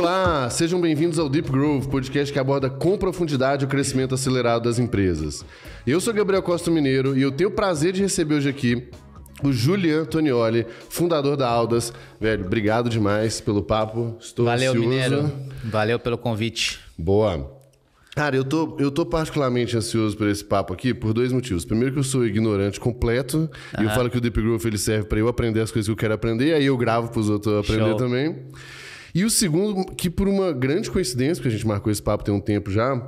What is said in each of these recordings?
Olá, sejam bem-vindos ao Deep Growth, podcast que aborda com profundidade o crescimento acelerado das empresas. Eu sou Gabriel Costa Mineiro e eu tenho o prazer de receber hoje aqui o Julian Tonioli, fundador da Audas. Velho, obrigado demais pelo papo. Estou Valeu, ansioso. Mineiro. Valeu pelo convite. Boa. Cara, eu tô particularmente ansioso por esse papo aqui por dois motivos. Primeiro que eu sou ignorante completo e eu falo que o Deep Growth ele serve para eu aprender as coisas que eu quero aprender, aí eu gravo para os outros aprender também. E o segundo, que por uma grande coincidência, porque a gente marcou esse papo tem um tempo já,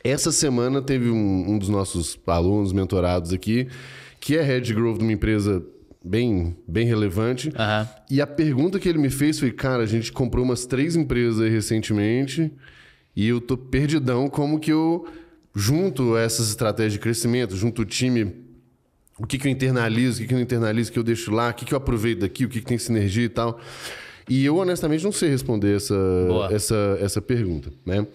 essa semana teve um dos nossos alunos mentorados aqui, que é Head Growth de uma empresa bem relevante. E a pergunta que ele me fez foi, cara, a gente comprou umas 3 empresas aí recentemente e eu tô perdidão como que eu junto essas estratégias de crescimento, junto o time, o que eu internalizo, o que eu não internalizo, o que eu deixo lá, o que eu aproveito daqui, o que tem sinergia e tal. E eu, honestamente, não sei responder essa pergunta, né?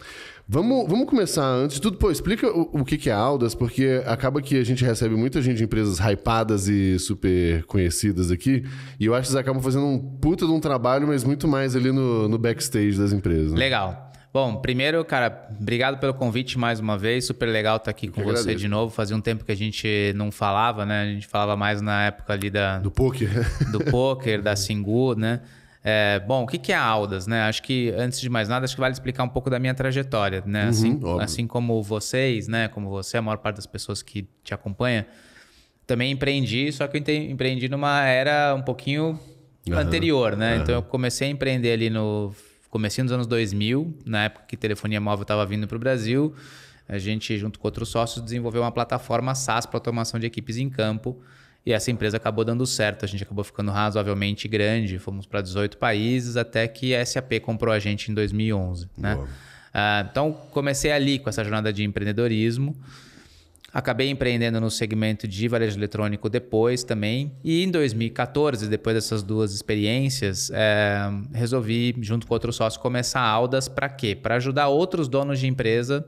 Vamos começar antes de tudo. Pô, explica o que é a Audas, porque acaba que a gente recebe muita gente de empresas hypadas e super conhecidas aqui, e eu acho que eles acabam fazendo um puta de um trabalho, mas muito mais ali no backstage das empresas. Né? Legal. Bom, primeiro, cara, obrigado pelo convite mais uma vez. Super legal estar aqui com você de novo. Fazia um tempo que a gente não falava, né? A gente falava mais na época ali do poker. Do poker, da Singu, né? Bom, o que é a Audas, né? Acho que, antes de mais nada, acho que vale explicar um pouco da minha trajetória, né? Assim como vocês, né? Como você, a maior parte das pessoas que te acompanha, também empreendi, só que eu empreendi numa era um pouquinho anterior, né? Então, eu comecei a empreender ali no comecinho dos anos 2000, na época que telefonia móvel estava vindo para o Brasil. A gente, junto com outros sócios, desenvolveu uma plataforma SaaS para automação de equipes em campo. E essa empresa acabou dando certo, a gente acabou ficando razoavelmente grande, fomos para 18 países, até que a SAP comprou a gente em 2011. Né? Então, comecei ali com essa jornada de empreendedorismo, acabei empreendendo no segmento de varejo eletrônico depois também, e em 2014, depois dessas duas experiências, resolvi, junto com outro sócio, começar a Audas para quê? Para ajudar outros donos de empresa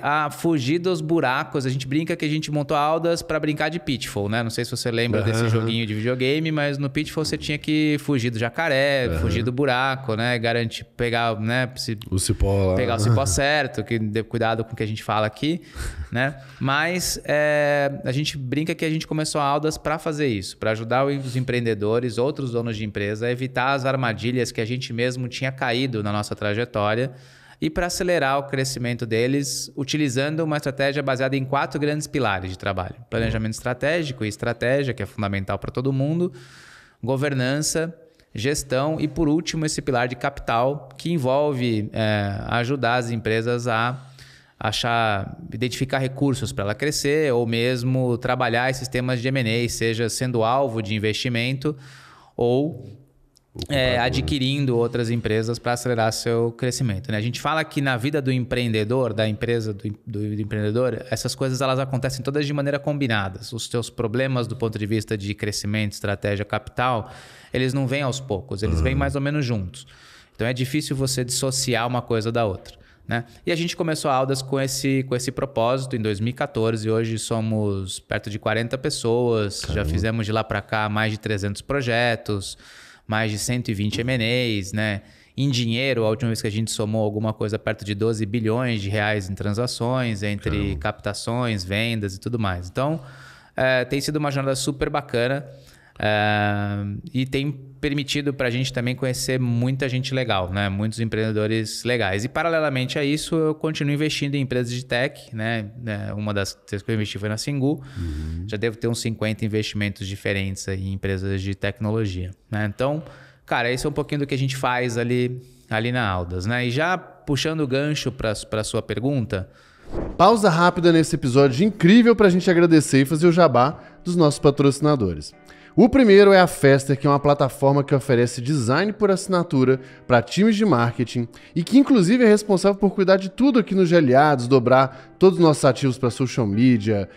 a fugir dos buracos. A gente brinca que a gente montou a Audas para brincar de Pitfall, né? Não sei se você lembra desse joguinho de videogame, mas no Pitfall você tinha que fugir do jacaré, fugir do buraco, né? Garantir, pegar, né? O cipó lá. Pegar o cipó certo, que dê cuidado com o que a gente fala aqui, né? Mas a gente brinca que a gente começou a Audas para fazer isso, para ajudar os empreendedores, outros donos de empresa, a evitar as armadilhas que a gente mesmo tinha caído na nossa trajetória, e para acelerar o crescimento deles, utilizando uma estratégia baseada em 4 grandes pilares de trabalho. Planejamento estratégico e estratégia, que é fundamental para todo mundo. Governança, gestão e, por último, esse pilar de capital, que envolve ajudar as empresas a identificar recursos para ela crescer ou mesmo trabalhar esses temas de M&A, seja sendo alvo de investimento ou adquirindo outras empresas para acelerar seu crescimento. Né? A gente fala que na vida do empreendedor, da empresa do empreendedor, essas coisas elas acontecem todas de maneira combinada. Os teus problemas do ponto de vista de crescimento, estratégia, capital, eles não vêm aos poucos, eles vêm mais ou menos juntos. Então é difícil você dissociar uma coisa da outra. Né? E a gente começou a Audas com esse propósito em 2014 e hoje somos perto de 40 pessoas. Caramba. Já fizemos de lá para cá mais de 300 projetos, mais de 120 M&As, né? Em dinheiro, a última vez que a gente somou alguma coisa perto de 12 bilhões de reais em transações, entre captações, vendas e tudo mais. Então, tem sido uma jornada super bacana e tem permitido para a gente também conhecer muita gente legal, né? Muitos empreendedores legais. E, paralelamente a isso, eu continuo investindo em empresas de tech, né? Uma das que eu investi foi na Singu. Já devo ter uns 50 investimentos diferentes aí em empresas de tecnologia. Né? Então, cara, esse é um pouquinho do que a gente faz ali na Audas. Né? E já puxando o gancho para a sua pergunta... Pausa rápida nesse episódio incrível para a gente agradecer e fazer o jabá dos nossos patrocinadores. O primeiro é a Fester, que é uma plataforma que oferece design por assinatura para times de marketing e que inclusive é responsável por cuidar de tudo aqui no GLA, desdobrar todos os nossos ativos para social media,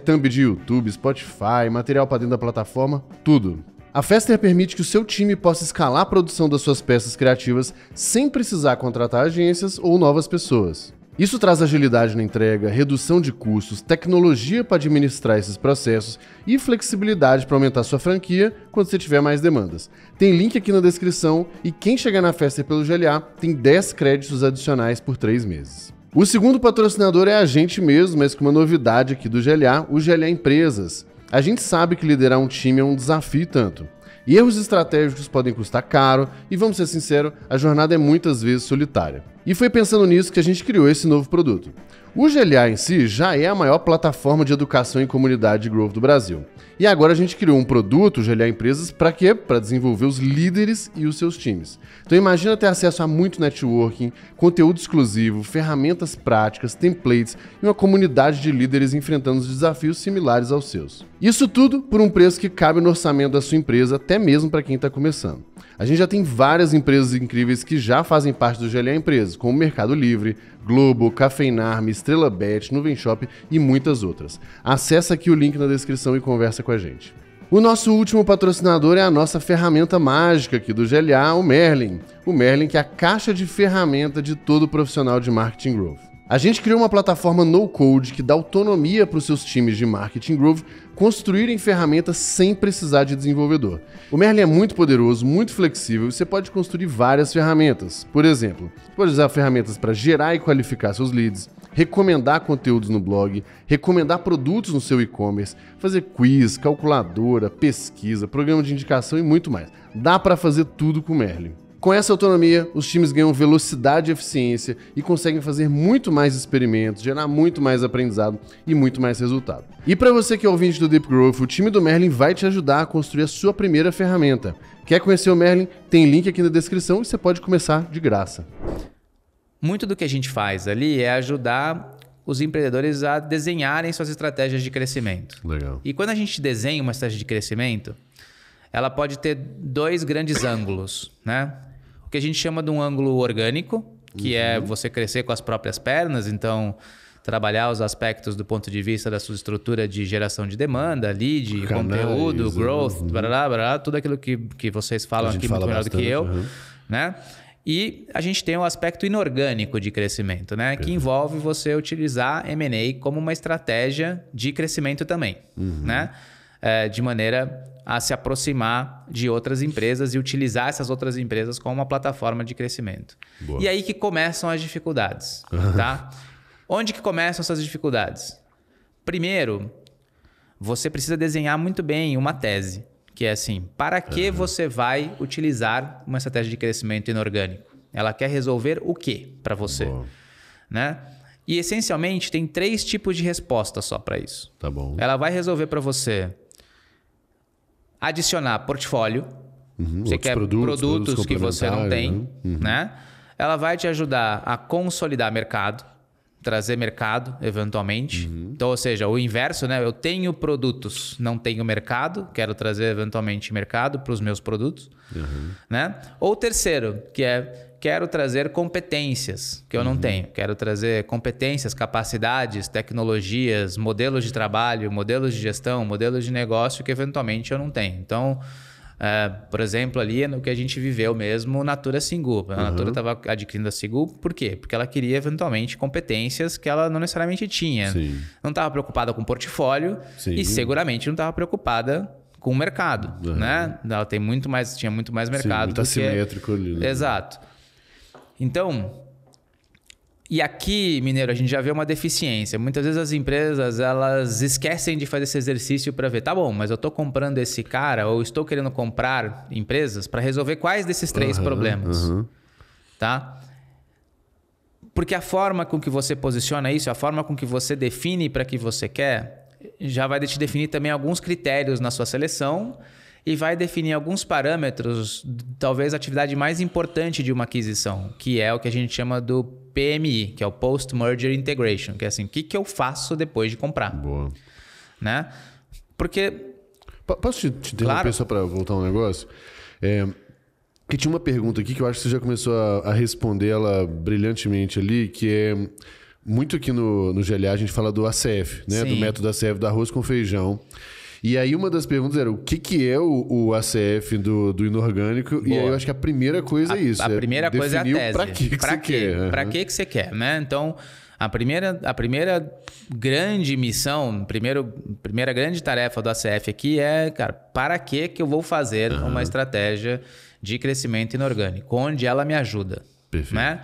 thumb de YouTube, Spotify, material para dentro da plataforma, tudo. A Fester permite que o seu time possa escalar a produção das suas peças criativas sem precisar contratar agências ou novas pessoas. Isso traz agilidade na entrega, redução de custos, tecnologia para administrar esses processos e flexibilidade para aumentar sua franquia quando você tiver mais demandas. Tem link aqui na descrição e quem chegar na festa pelo GLA tem 10 créditos adicionais por 3 meses. O segundo patrocinador é a gente mesmo, mas com uma novidade aqui do GLA, o GLA Empresas. A gente sabe que liderar um time é um desafio tanto. E erros estratégicos podem custar caro e, vamos ser sinceros, a jornada é muitas vezes solitária. E foi pensando nisso que a gente criou esse novo produto. O GLA em si já é a maior plataforma de educação em comunidade de growth do Brasil. E agora a gente criou um produto, o GLA Empresas, para quê? Para desenvolver os líderes e os seus times. Então imagina ter acesso a muito networking, conteúdo exclusivo, ferramentas práticas, templates e uma comunidade de líderes enfrentando os desafios similares aos seus. Isso tudo por um preço que cabe no orçamento da sua empresa, até mesmo para quem está começando. A gente já tem várias empresas incríveis que já fazem parte do GLA Empresas, como Mercado Livre, Globo, Cafeinarme, Estrela Bet, Nuvem Shop e muitas outras. Acesse aqui o link na descrição e conversa com a gente. O nosso último patrocinador é a nossa ferramenta mágica aqui do GLA, o Merlin. O Merlin, que é a caixa de ferramenta de todo profissional de marketing growth. A gente criou uma plataforma no-code que dá autonomia para os seus times de marketing growth construírem ferramentas sem precisar de desenvolvedor. O Merlin é muito poderoso, muito flexível e você pode construir várias ferramentas. Por exemplo, você pode usar ferramentas para gerar e qualificar seus leads, recomendar conteúdos no blog, recomendar produtos no seu e-commerce, fazer quiz, calculadora, pesquisa, programa de indicação e muito mais. Dá para fazer tudo com o Merlin. Com essa autonomia, os times ganham velocidade e eficiência e conseguem fazer muito mais experimentos, gerar muito mais aprendizado e muito mais resultado. E para você que é ouvinte do Deep Growth, o time do Merlin vai te ajudar a construir a sua primeira ferramenta. Quer conhecer o Merlin? Tem link aqui na descrição e você pode começar de graça. Muito do que a gente faz ali é ajudar os empreendedores a desenharem suas estratégias de crescimento. Legal. E quando a gente desenha uma estratégia de crescimento, ela pode ter 2 grandes ângulos, né? O que a gente chama de um ângulo orgânico, que é você crescer com as próprias pernas, então trabalhar os aspectos do ponto de vista da sua estrutura de geração de demanda, lead, conteúdo, growth, tudo aquilo que vocês falam aqui muito melhor do que eu, né? E a gente tem o aspecto inorgânico de crescimento, né? Que envolve você utilizar M&A como uma estratégia de crescimento também, né? De maneira a se aproximar de outras empresas e utilizar essas outras empresas como uma plataforma de crescimento. Boa. E aí que começam as dificuldades, tá? Onde que começam essas dificuldades? Primeiro, você precisa desenhar muito bem uma tese, que é assim, para que você vai utilizar uma estratégia de crescimento inorgânico? Ela quer resolver o quê para você? Né? E essencialmente tem 3 tipos de resposta só para isso. Tá bom. Ela vai resolver para você adicionar portfólio. Você quer produtos que você não tem, né? Ela vai te ajudar a consolidar mercado, trazer mercado, eventualmente. Então, ou seja, o inverso, né? Eu tenho produtos, não tenho mercado, quero trazer eventualmente mercado para os meus produtos, né? Ou terceiro, que é quero trazer competências que eu não tenho. Quero trazer competências, capacidades, tecnologias, modelos de trabalho, modelos de gestão, modelos de negócio que eventualmente eu não tenho. Então, por exemplo, ali no que a gente viveu mesmo, Natura Singu. A Natura estava adquirindo a Singu, por quê? Porque ela queria eventualmente competências que ela não necessariamente tinha. Sim. Não estava preocupada com portfólio e seguramente não estava preocupada com o mercado. Né? Ela tinha muito mais mercado. Muito assimétrico ali. Né? Exato. Então, e aqui, Mineiro, a gente já vê uma deficiência. Muitas vezes as empresas, elas esquecem de fazer esse exercício para ver, tá bom, mas eu estou comprando esse cara ou estou querendo comprar empresas para resolver quais desses 3 problemas. Tá? Porque a forma com que você posiciona isso, a forma com que você define para que você quer, já vai te definir também alguns critérios na sua seleção e vai definir alguns parâmetros, talvez a atividade mais importante de uma aquisição, que é o que a gente chama do PMI, que é o Post-Merger Integration, que é assim, o que eu faço depois de comprar. Boa. Né? Porque... Posso te interromper só para voltar um negócio? Que tinha uma pergunta aqui que eu acho que você já começou a responder ela brilhantemente ali, que é... Muito aqui no GLA a gente fala do ACF, né? Do método ACF do arroz com feijão. E aí uma das perguntas era o que é o ACF do inorgânico. Boa. E aí eu acho que a primeira coisa é isso. A primeira coisa é a tese. Para que você quer. Para que você quer, né? Então, a primeira grande missão, primeira grande tarefa do ACF aqui é, cara, para que eu vou fazer uma estratégia de crescimento inorgânico? Onde ela me ajuda. Perfeito. Né?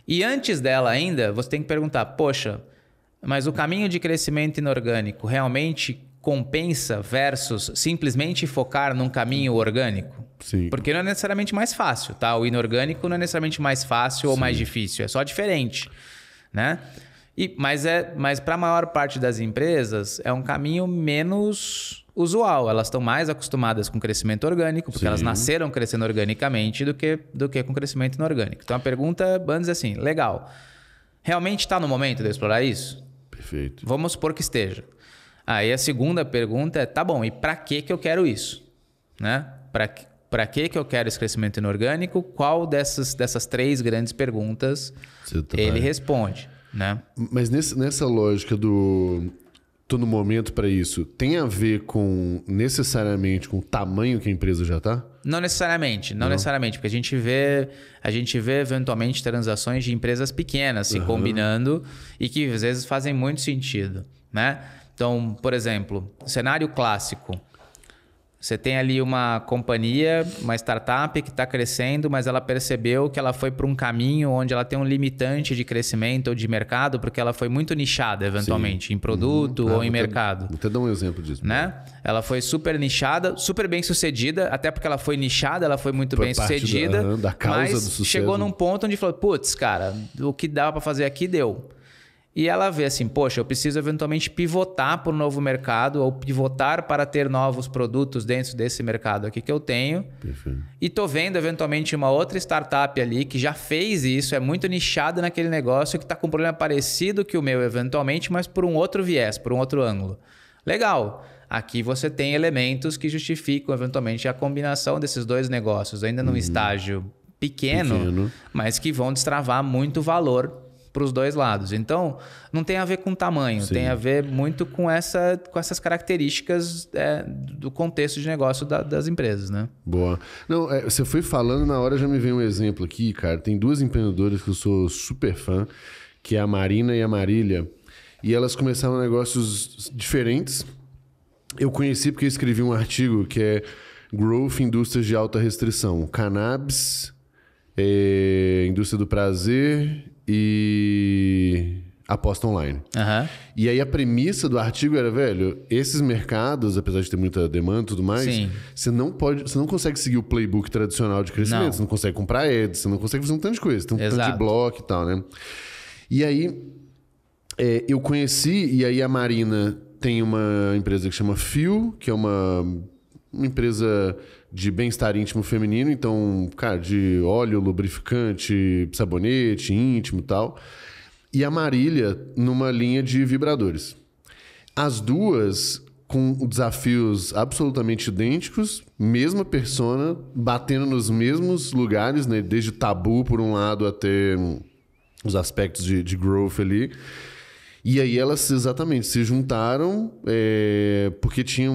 E antes dela ainda, você tem que perguntar, poxa, mas o caminho de crescimento inorgânico realmente compensa versus simplesmente focar num caminho orgânico? Sim. Porque não é necessariamente mais fácil, tá? O inorgânico não é necessariamente mais fácil ou mais difícil, é só diferente, né? Mas para a maior parte das empresas é um caminho menos usual. Elas estão mais acostumadas com crescimento orgânico, porque elas nasceram crescendo organicamente do que com crescimento inorgânico. Então a pergunta, vamos dizer assim, legal, realmente está no momento de eu explorar isso? Perfeito. Vamos supor que esteja. Aí a segunda pergunta é, tá bom, e para que eu quero isso? Né? Para que eu quero esse crescimento inorgânico? Qual dessas 3 grandes perguntas ele responde? Né? Mas nessa lógica do tô no momento para isso, tem a ver com necessariamente com o tamanho que a empresa já está? Não necessariamente, porque a gente vê eventualmente transações de empresas pequenas se combinando e que às vezes fazem muito sentido, né? Então, por exemplo, cenário clássico. Você tem ali uma companhia, uma startup que está crescendo, mas ela percebeu que ela foi para um caminho onde ela tem um limitante de crescimento ou de mercado, porque ela foi muito nichada, eventualmente, em produto ou em mercado. Vou até dar um exemplo disso. Né? Ela foi super nichada, super bem sucedida, até porque ela foi nichada, ela foi muito bem sucedida. Da causa mas do sucesso. Chegou num ponto onde falou, putz, cara, o que dava para fazer aqui deu. E ela vê assim, poxa, eu preciso eventualmente pivotar para um novo mercado ou pivotar para ter novos produtos dentro desse mercado aqui que eu tenho. Perfeito. E tô vendo eventualmente uma outra startup ali que já fez isso, é muito nichada naquele negócio, que está com um problema parecido que o meu eventualmente, mas por um outro viés, por um outro ângulo. Legal. Aqui você tem elementos que justificam eventualmente a combinação desses 2 negócios, ainda num estágio pequeno, mas que vão destravar muito valor para os 2 lados. Então, não tem a ver com tamanho, tem a ver muito com essas características do contexto de negócio das empresas, né? Boa. Não, você foi falando, na hora já me veio um exemplo aqui, cara. Tem 2 empreendedoras que eu sou super fã, que é a Marina e a Marília, e elas começaram negócios diferentes. Eu conheci porque eu escrevi um artigo que é Growth Indústrias de Alta Restrição, Cannabis, Indústria do Prazer e aposta online. E aí a premissa do artigo era, velho, esses mercados, apesar de ter muita demanda e tudo mais, você não consegue seguir o playbook tradicional de crescimento. Não. Você não consegue comprar ads, você não consegue fazer um tanto de coisa. Tem um tanto de bloco e tal, né? E aí eu conheci, e aí a Marina tem uma empresa que chama Fio, que é uma empresa de bem-estar íntimo feminino, então, cara, de óleo, lubrificante, sabonete, íntimo e tal. E a Marília numa linha de vibradores. As 2 com desafios absolutamente idênticos, mesma persona, batendo nos mesmos lugares, né? Desde tabu, por um lado, até os aspectos de growth ali. E aí elas exatamente se juntaram porque tinham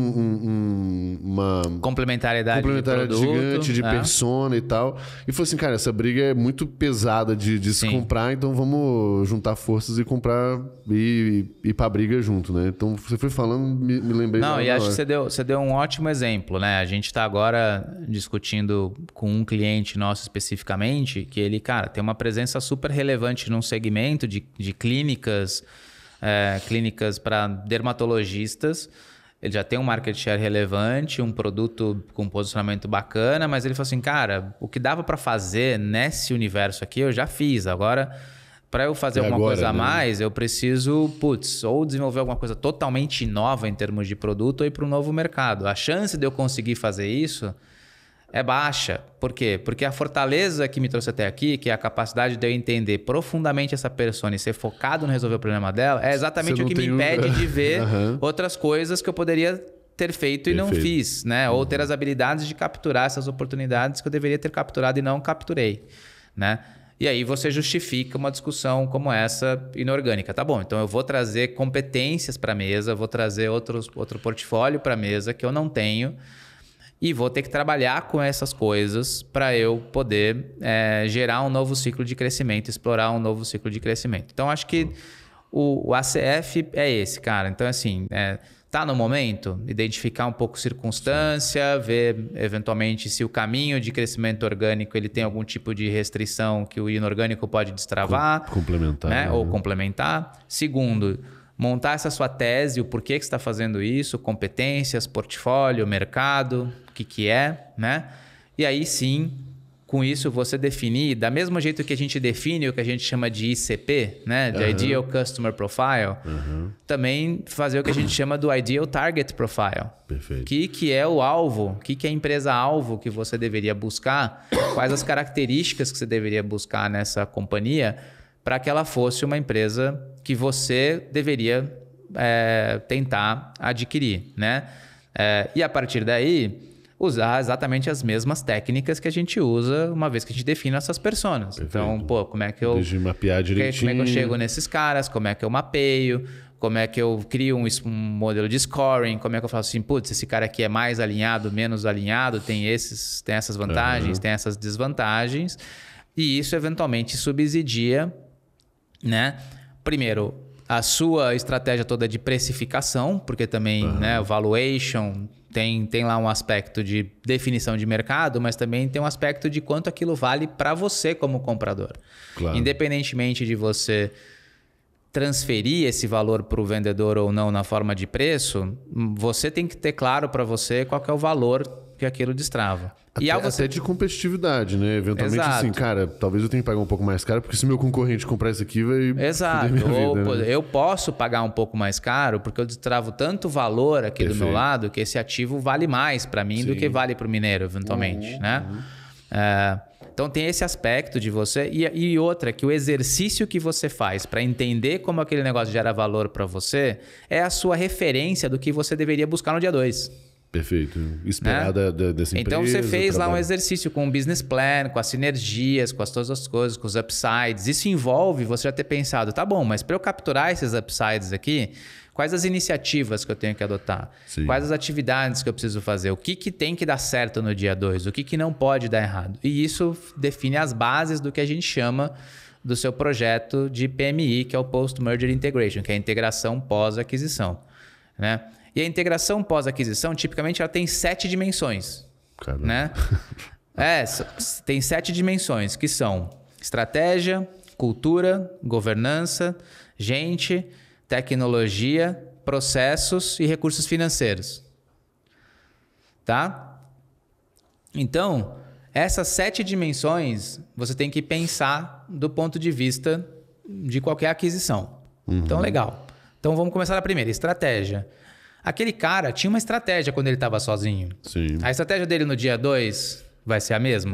uma complementariedade de produto, gigante, de persona e tal. E falou assim, cara, essa briga é muito pesada de se comprar, então vamos juntar forças e comprar e ir pra briga junto, né? Então você foi falando, me lembrei. Não, e acho que você deu um ótimo exemplo, né? A gente tá agora discutindo com um cliente nosso especificamente, que ele, cara, tem uma presença super relevante num segmento de clínicas, clínicas para dermatologistas. Ele já tem um market share relevante, um produto com posicionamento bacana, mas ele falou assim, cara, o que dava para fazer nesse universo aqui eu já fiz. Agora, para eu fazer alguma coisa a mais, eu preciso, ou desenvolver alguma coisa totalmente nova em termos de produto ou ir para um novo mercado. A chance de eu conseguir fazer isso é baixa. Por quê? Porque a fortaleza que me trouxe até aqui, que é a capacidade de eu entender profundamente essa persona e ser focado no resolver o problema dela, é exatamente o que me impede de ver outras coisas que eu poderia ter feito e não fiz, né? Ou ter as habilidades de capturar essas oportunidades que eu deveria ter capturado e não capturei, né? E aí você justifica uma discussão como essa inorgânica. Tá bom, então eu vou trazer competências para a mesa, vou trazer outro portfólio para a mesa que eu não tenho e vou ter que trabalhar com essas coisas para eu poder gerar um novo ciclo de crescimento, explorar um novo ciclo de crescimento. Então, acho que o ACF é esse, cara. Então, assim, tá no momento, identificar um pouco circunstância, ver eventualmente se o caminho de crescimento orgânico ele tem algum tipo de restrição que o inorgânico pode destravar. Complementar. Né? Ou complementar. Segundo, montar essa sua tese, o porquê que você está fazendo isso, competências, portfólio, mercado, o que é, né? E aí sim, com isso você definir, da mesmo jeito que a gente define o que a gente chama de ICP, né? De Ideal Customer Profile, também fazer o que a gente chama do Ideal Target Profile. Perfeito. Que é o alvo, o que é a empresa-alvo que você deveria buscar, quais as características que você deveria buscar nessa companhia para que ela fosse uma empresa que você deveria tentar adquirir, né? E a partir daí usar exatamente as mesmas técnicas que a gente usa uma vez que a gente define essas personas. Perfeito. Então, pô, como é que eu... Desde mapear direitinho. Como é que eu chego nesses caras, como é que eu mapeio, como é que eu crio um modelo de scoring, como é que eu faço assim, putz, esse cara aqui é mais alinhado, menos alinhado, tem essas vantagens, tem essas desvantagens. E isso, eventualmente, subsidia, né? Primeiro, a sua estratégia toda de precificação, porque também, né, o valuation... Tem lá um aspecto de definição de mercado, mas também tem um aspecto de quanto aquilo vale para você como comprador. Claro. Independentemente de você transferir esse valor para o vendedor ou não na forma de preço, você tem que ter claro para você qual que é o valor que aquilo destrava. Até de competitividade, né? Eventualmente, assim, cara, talvez eu tenha que pagar um pouco mais caro, porque se meu concorrente comprar isso aqui, vai... Exato. Ou vida, né? Eu posso pagar um pouco mais caro, porque eu destravo tanto valor aqui do meu lado, que esse ativo vale mais para mim do que vale para o mineiro, eventualmente, né? Então, tem esse aspecto de você. E outra, que o exercício que você faz para entender como aquele negócio gera valor para você é a sua referência do que você deveria buscar no dia 2. Perfeito. Esperar dessa empresa. Então, você fez lá um exercício com o business plan, com as sinergias, com todas as coisas, com os upsides. Isso envolve você já ter pensado, tá bom, mas para eu capturar esses upsides aqui, quais as iniciativas que eu tenho que adotar? Sim. Quais as atividades que eu preciso fazer? O que tem que dar certo no dia 2? O que não pode dar errado? E isso define as bases do que a gente chama do seu projeto de PMI, que é o Post-Merger Integration, que é a integração pós-aquisição, né? E a integração pós-aquisição, tipicamente, ela tem 7 dimensões. Caramba. Né? Tem 7 dimensões, que são estratégia, cultura, governança, gente, tecnologia, processos e recursos financeiros. Tá? Então, essas 7 dimensões, você tem que pensar do ponto de vista de qualquer aquisição. Então, legal. Então, vamos começar na primeira, estratégia. Aquele cara tinha uma estratégia quando ele estava sozinho. Sim. A estratégia dele no dia 2 vai ser a mesma?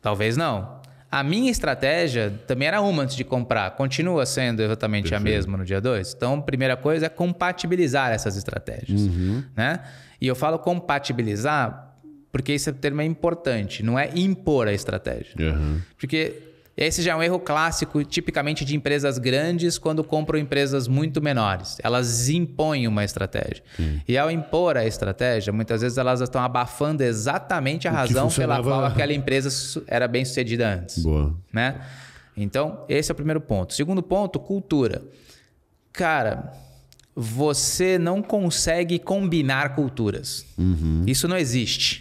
Talvez não. A minha estratégia também era uma antes de comprar. Continua sendo exatamente a mesma no dia 2. Então, a primeira coisa é compatibilizar essas estratégias. Né? E eu falo compatibilizar porque esse termo é importante. Não é impor a estratégia. Porque... esse já é um erro clássico, tipicamente de empresas grandes, quando compram empresas muito menores. Elas impõem uma estratégia. E ao impor a estratégia, muitas vezes elas estão abafando exatamente a razão pela qual aquela empresa era bem sucedida antes. Boa. Né? Então, esse é o primeiro ponto. Segundo ponto, cultura. Cara, você não consegue combinar culturas. Isso não existe.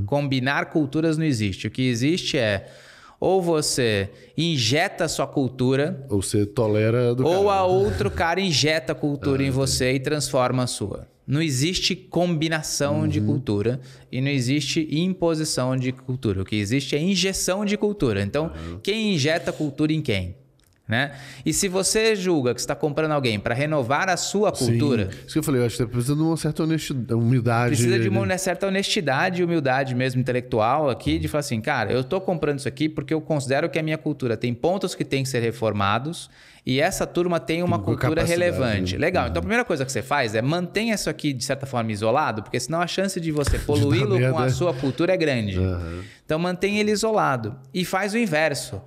Combinar culturas não existe. O que existe é... ou você injeta a sua cultura... ou você tolera do ou a outro cara injeta a cultura em você e transforma a sua. Não existe combinação de cultura e não existe imposição de cultura. O que existe é injeção de cultura. Então, quem injeta cultura em quem? Né? E se você julga que você está comprando alguém para renovar a sua cultura... Sim. Isso que eu falei, eu acho que precisa de uma certa humildade. Precisa de uma certa honestidade e humildade mesmo intelectual aqui, de falar assim, cara, eu estou comprando isso aqui porque eu considero que a minha cultura tem pontos que tem que ser reformados e essa turma tem uma cultura relevante. Legal, então a primeira coisa que você faz é mantenha isso aqui de certa forma isolado, porque senão a chance de você poluí-lo com a sua cultura é grande. Então mantenha ele isolado e faz o inverso.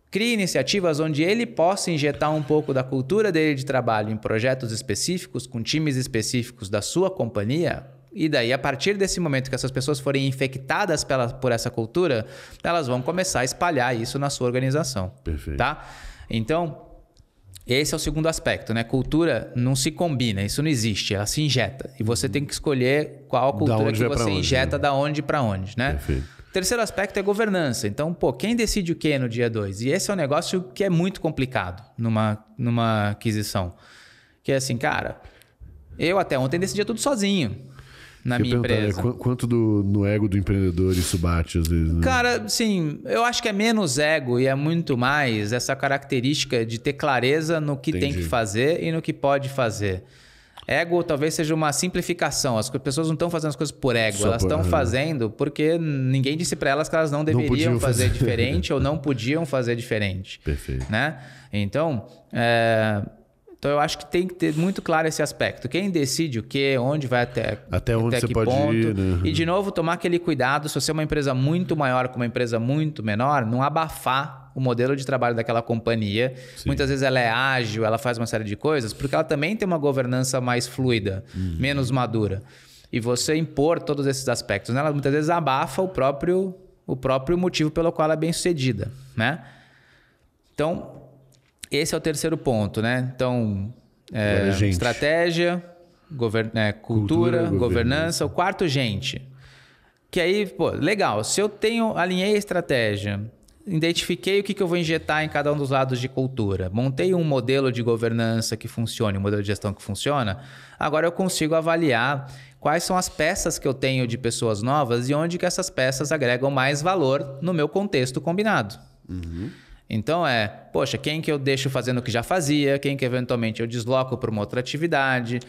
Crie iniciativas onde ele possa injetar um pouco da cultura dele de trabalho em projetos específicos, com times específicos da sua companhia. E daí, a partir desse momento que essas pessoas forem infectadas por essa cultura, elas vão começar a espalhar isso na sua organização. Perfeito. Tá? Então, esse é o segundo aspecto, né? Cultura não se combina, isso não existe, ela se injeta. E você tem que escolher qual a cultura que você injeta, da onde para onde, né? Perfeito. Terceiro aspecto é governança. Então, quem decide o que no dia 2? E esse é um negócio que é muito complicado numa aquisição. Que é assim, cara, eu até ontem decidia tudo sozinho na minha empresa. Quanto no ego do empreendedor isso bate às vezes? Né? Cara, sim, eu acho que é menos ego e é muito mais essa característica de ter clareza no que tem que fazer e no que pode fazer. Ego talvez seja uma simplificação. As pessoas não estão fazendo as coisas por ego. Elas estão fazendo porque ninguém disse para elas que elas não deveriam fazer diferente ou não podiam fazer diferente. Perfeito. Né? Então eu acho que tem que ter muito claro esse aspecto. Quem decide o quê, onde vai até onde você pode ir. Né? E, de novo, tomar aquele cuidado, se você é uma empresa muito maior com uma empresa muito menor, não abafar o modelo de trabalho daquela companhia. Sim. Muitas vezes ela é ágil, ela faz uma série de coisas, porque ela também tem uma governança mais fluida, menos madura. E você impor todos esses aspectos nela, muitas vezes abafa o próprio motivo pelo qual ela é bem sucedida. Né? Então, esse é o terceiro ponto. Né? Então, estratégia, cultura, governança. O quarto, gente. Que aí, legal, se eu alinhei a estratégia, identifiquei o que eu vou injetar em cada um dos lados de cultura, montei um modelo de governança que funcione, um modelo de gestão que funciona, agora eu consigo avaliar quais são as peças que eu tenho de pessoas novas e onde que essas peças agregam mais valor no meu contexto combinado. Então quem que eu deixo fazendo o que já fazia, quem que eventualmente eu desloco para uma outra atividade.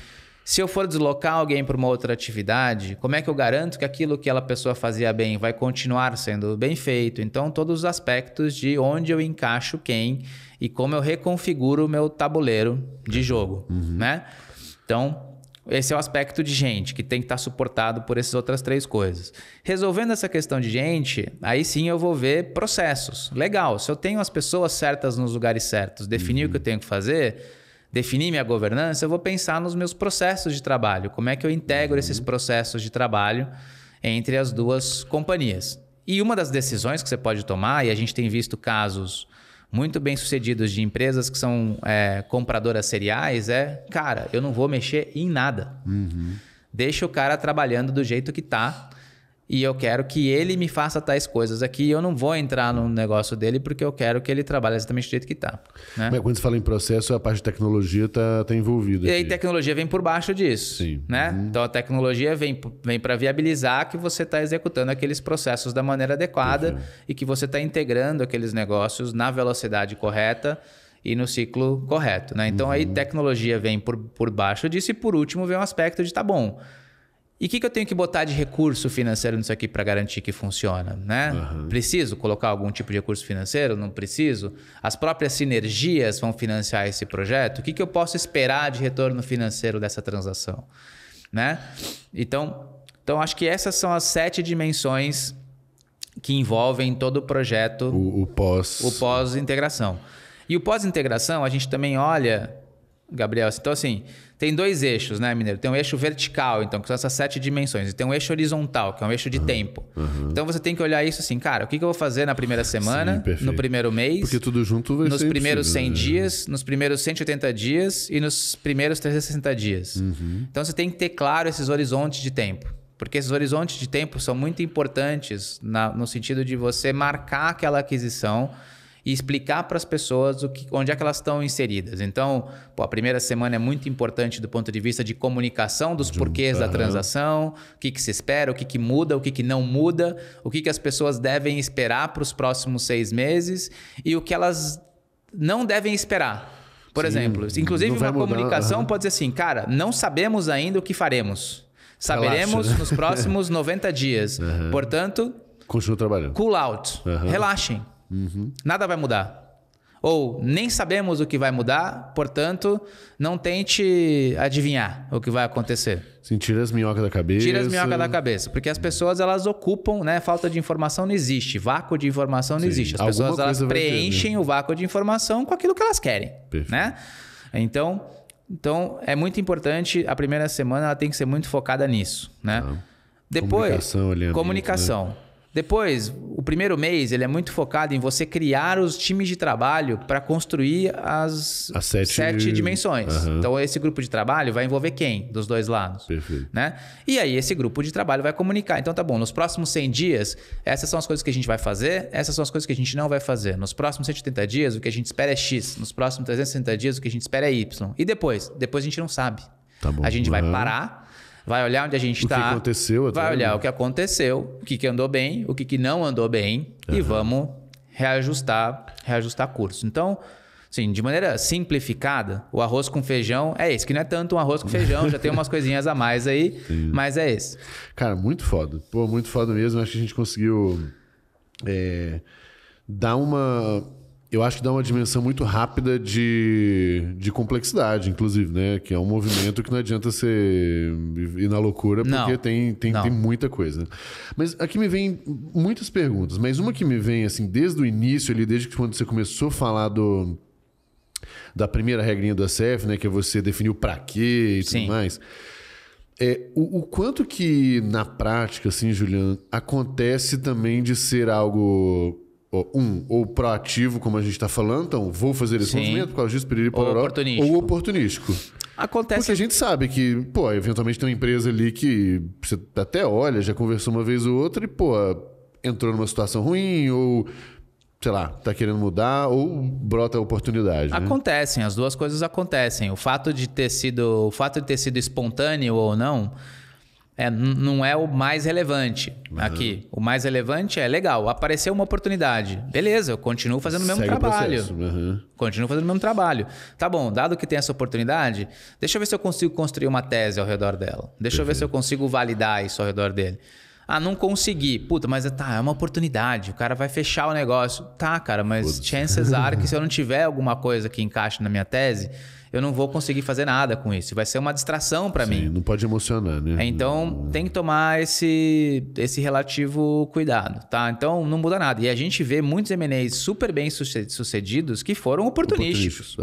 Se eu for deslocar alguém para uma outra atividade, como é que eu garanto que aquilo que aquela pessoa fazia bem vai continuar sendo bem feito? Então, todos os aspectos de onde eu encaixo quem e como eu reconfiguro o meu tabuleiro de jogo. Né? Então, esse é o aspecto de gente, que tem que estar suportado por essas outras três coisas. Resolvendo essa questão de gente, aí sim eu vou ver processos. Legal, se eu tenho as pessoas certas nos lugares certos, definir o que eu tenho que fazer... Definir minha governança, eu vou pensar nos meus processos de trabalho. Como é que eu integro esses processos de trabalho entre as duas companhias? E uma das decisões que você pode tomar, e a gente tem visto casos muito bem sucedidos de empresas que são compradoras seriais, cara, eu não vou mexer em nada. Deixa o cara trabalhando do jeito que está. E eu quero que ele me faça tais coisas aqui. Eu não vou entrar no negócio dele porque eu quero que ele trabalhe exatamente do jeito que está. Né? Mas quando você fala em processo, a parte de tecnologia está envolvida. E aí tecnologia vem por baixo disso. Sim. Né? Então a tecnologia vem para viabilizar que você está executando aqueles processos da maneira adequada e que você está integrando aqueles negócios na velocidade correta e no ciclo correto. Né? Então aí tecnologia vem por baixo disso e por último vem um aspecto de bom. E o que eu tenho que botar de recurso financeiro nisso aqui para garantir que funciona? Né? Preciso colocar algum tipo de recurso financeiro? Não preciso? As próprias sinergias vão financiar esse projeto? O que eu posso esperar de retorno financeiro dessa transação? Né? Então, acho que essas são as 7 dimensões que envolvem todo o projeto. O pós-integração. E o pós-integração, a gente também olha, Gabriel, então assim... Tem 2 eixos, né, Mineiro? Tem um eixo vertical, então, que são essas 7 dimensões. E tem um eixo horizontal, que é um eixo de tempo. Então, você tem que olhar isso assim, cara, o que eu vou fazer na primeira semana, no primeiro mês... Porque tudo junto vai nos primeiros 100 dias, nos primeiros 180 dias e nos primeiros 360 dias. Então, você tem que ter claro esses horizontes de tempo. Porque esses horizontes de tempo são muito importantes no sentido de você marcar aquela aquisição... e explicar para as pessoas onde é que elas estão inseridas. Então, a primeira semana é muito importante do ponto de vista de comunicação dos porquês da transação, o que se espera, o que muda, o que não muda, o que as pessoas devem esperar para os próximos 6 meses e o que elas não devem esperar. Por exemplo, inclusive uma comunicação pode dizer assim, cara, não sabemos ainda o que faremos. Saberemos nos próximos 90 dias. Portanto, continua trabalhando. Cool out. Relaxem. Nada vai mudar. Ou nem sabemos o que vai mudar, portanto, não tente adivinhar o que vai acontecer. Sim, tira as minhocas da cabeça. Tira as minhocas da cabeça. Porque as pessoas, elas ocupam, né? Falta de informação não existe. Vácuo de informação não existe. As pessoas, elas preenchem o vácuo de informação com aquilo que elas querem. Perfeito. Né? Então, é muito importante, a primeira semana ela tem que ser muito focada nisso. Né? Depois, comunicação. Né? Depois, o primeiro mês, ele é muito focado em você criar os times de trabalho para construir as 7 dimensões. Então, esse grupo de trabalho vai envolver quem? Dos dois lados. Perfeito. Né? E aí, esse grupo de trabalho vai comunicar. Então, tá bom, nos próximos 100 dias, essas são as coisas que a gente vai fazer, essas são as coisas que a gente não vai fazer. Nos próximos 180 dias, o que a gente espera é X. Nos próximos 360 dias, o que a gente espera é Y. E depois? Depois a gente não sabe. Tá bom. A gente vai parar... Vai olhar onde a gente está. O que aconteceu. Vai olhar o que aconteceu, o que andou bem, o que não andou bem. E vamos reajustar curso. Então, assim, de maneira simplificada, o arroz com feijão é esse. Que não é tanto um arroz com feijão, já tem umas coisinhas a mais aí, mas é esse. Cara, muito foda. Pô, muito foda mesmo. Acho que a gente conseguiu dar uma... Eu acho que dá uma dimensão muito rápida de complexidade, inclusive, né? Que é um movimento que não adianta você ir na loucura, porque tem muita coisa. Mas aqui me vem muitas perguntas, mas uma que me vem, assim, desde o início, ali, desde quando você começou a falar da primeira regrinha do ACF, né? Que é você definir o pra quê e tudo mais. O quanto que, na prática, assim, Juliano, acontece também de ser algo... ou proativo, como a gente está falando, então vou fazer esse movimento por causa disso, ou oportunístico. Acontece. Porque a gente sabe que, pô, eventualmente tem uma empresa ali que você até olha, já conversou uma vez ou outra e, pô, entrou numa situação ruim, ou, sei lá, tá querendo mudar, ou brota a oportunidade. Acontecem, as duas coisas acontecem. O fato de ter sido espontâneo ou não. Não é o mais relevante aqui. O mais relevante é, legal, apareceu uma oportunidade. Beleza, eu continuo fazendo o mesmo trabalho. Continuo fazendo o mesmo trabalho. Tá bom, dado que tem essa oportunidade, deixa eu ver se eu consigo construir uma tese ao redor dela. Deixa eu ver se eu consigo validar isso ao redor dele. Ah, não consegui. Puta, mas é uma oportunidade. O cara vai fechar o negócio. Tá, cara, mas chances are que se eu não tiver alguma coisa que encaixe na minha tese... eu não vou conseguir fazer nada com isso. Vai ser uma distração para mim. Não pode emocionar, né? Então, tem que tomar esse relativo cuidado, tá? Então, não muda nada. E a gente vê muitos M&As super bem sucedidos que foram oportunísticos.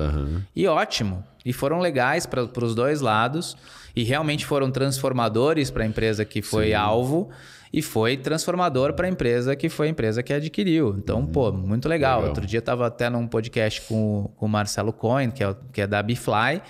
E ótimo. E foram legais para os dois lados. E realmente foram transformadores para a empresa que foi alvo. E foi transformador para a empresa que foi a empresa que adquiriu. Então, pô, muito legal. Outro dia eu estava até num podcast com o Marcelo Cohen, que é da Bfly.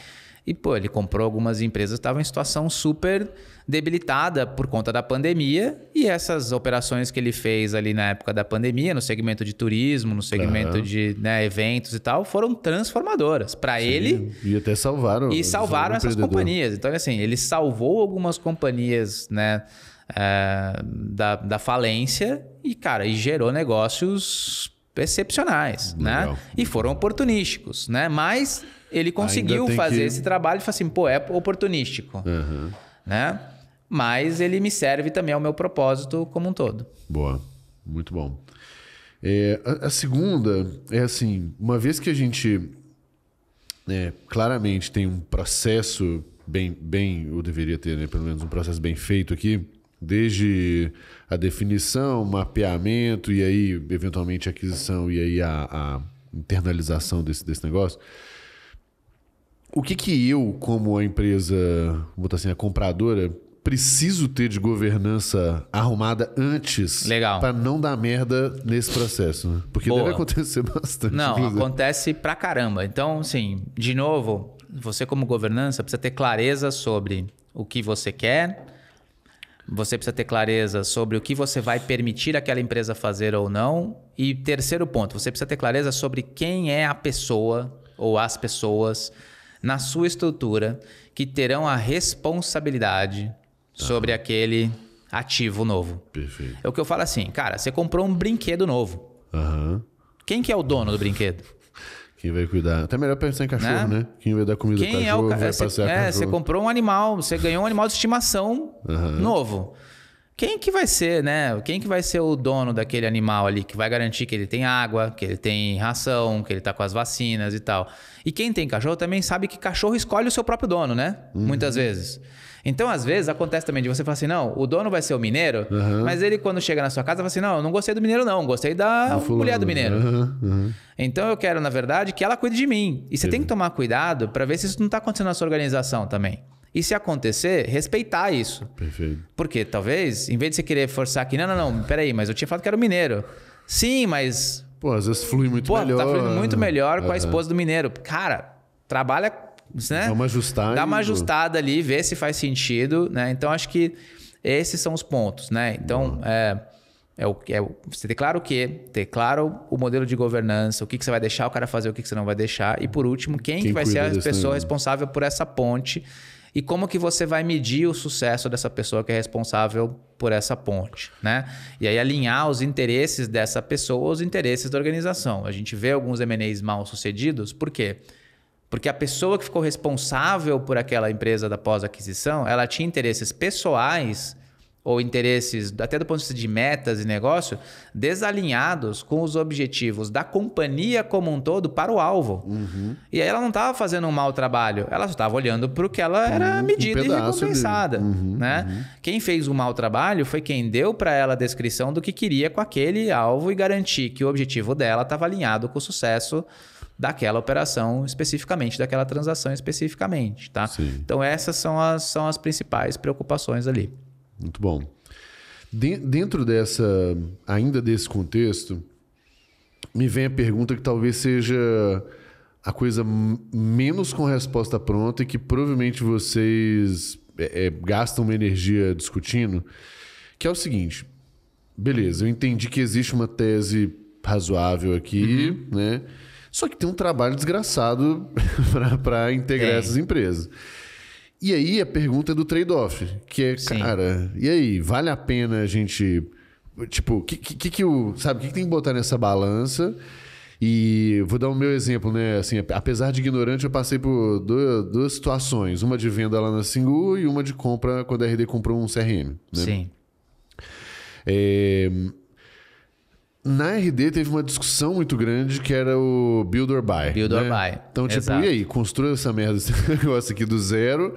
E, pô, ele comprou algumas empresas que estavam em situação super debilitada por conta da pandemia. E essas operações que ele fez ali na época da pandemia, no segmento de turismo, no segmento de eventos e tal, foram transformadodoras para ele. E até salvaram. E salvaram essas companhias. Então, assim, ele salvou algumas companhias, né? Da falência e, cara, gerou negócios excepcionais, né? E foram oportunísticos, né? Mas ele conseguiu fazer esse trabalho e falou assim, pô, é oportunístico, né? Mas ele me serve também ao meu propósito como um todo. Boa, muito bom. A segunda é assim, uma vez que a gente claramente tem um processo bem, ou deveria ter, né, pelo menos um processo bem feito aqui, desde a definição, mapeamento e aí, eventualmente, a aquisição e aí a internalização desse negócio. O que eu, como a empresa, vou botar assim, a compradora, preciso ter de governança arrumada antes para não dar merda nesse processo? Né? Porque deve acontecer bastante. Não, acontece pra caramba. Então, assim, de novo, você como governança precisa ter clareza sobre o que você quer. Você precisa ter clareza sobre o que você vai permitir aquela empresa fazer ou não. E terceiro ponto, você precisa ter clareza sobre quem é a pessoa ou as pessoas na sua estrutura que terão a responsabilidade sobre aquele ativo novo. Perfeito. É o que eu falo assim, cara, você comprou um brinquedo novo. Quem que é o dono do brinquedo? Quem vai cuidar? Até melhor pensar em cachorro, né? Quem vai dar comida pro Quem cachorro, é o vai passear cachorro. Você comprou um animal, você ganhou um animal de estimação novo. Quem que vai ser, né? Quem que vai ser o dono daquele animal ali, que vai garantir que ele tem água, que ele tem ração, que ele tá com as vacinas e tal. E quem tem cachorro também sabe que cachorro escolhe o seu próprio dono, né? Muitas vezes. Então, às vezes, acontece também de você falar assim, não, o dono vai ser o mineiro, mas ele, quando chega na sua casa, fala assim, não, eu não gostei do mineiro não, gostei da mulher do mineiro. Então, eu quero, na verdade, que ela cuide de mim. E você tem que tomar cuidado para ver se isso não tá acontecendo na sua organização também. E se acontecer, respeitar isso. Perfeito. Porque talvez, em vez de você querer forçar aqui, não, peraí, mas eu tinha falado que era o mineiro. Sim, mas... Pô, às vezes flui muito melhor. Tá fluindo muito melhor com a esposa do mineiro. Cara, trabalha... Né? Dá uma ajustada. Dá uma ajustada ali, vê se faz sentido, né? Então, acho que esses são os pontos, né? Então, você declara o quê? Declara o modelo de governança, o que você vai deixar o cara fazer, o que você não vai deixar. E, por último, quem que vai ser a pessoa responsável por essa ponte e como que você vai medir o sucesso dessa pessoa que é responsável por essa ponte, né? E aí alinhar os interesses dessa pessoa aos interesses da organização. A gente vê alguns M&As mal sucedidos, por quê? Porque a pessoa que ficou responsável por aquela empresa da pós-aquisição, ela tinha interesses pessoais ou interesses, até do ponto de vista de metas e negócio, desalinhados com os objetivos da companhia como um todo para o alvo. E aí ela não estava fazendo um mau trabalho, ela só estava olhando para o que ela era medida e recompensada. Né? Quem fez o mau trabalho foi quem deu para ela a descrição do que queria com aquele alvo e garantir que o objetivo dela estava alinhado com o sucesso daquela operação especificamente, daquela transação especificamente, tá? Então essas são as principais preocupações ali. Muito bom. Dentro ainda desse contexto, me vem a pergunta que talvez seja a coisa menos com resposta pronta e que provavelmente vocês gastam uma energia discutindo, que é o seguinte, beleza, eu entendi que existe uma tese razoável aqui, né? Só que tem um trabalho desgraçado para integrar essas empresas. E aí a pergunta é do trade-off, que é, cara, e aí, vale a pena a gente... Tipo, o que tem que botar nessa balança? E vou dar o meu exemplo, né? Assim, apesar de ignorante, eu passei por duas situações. Uma de venda lá na Singu e uma de compra quando a RD comprou um CRM. Né? Sim. Na RD teve uma discussão muito grande que era o build or buy. Build or buy. Então, tipo, Exato. E aí? Construa essa merda, esse negócio aqui do zero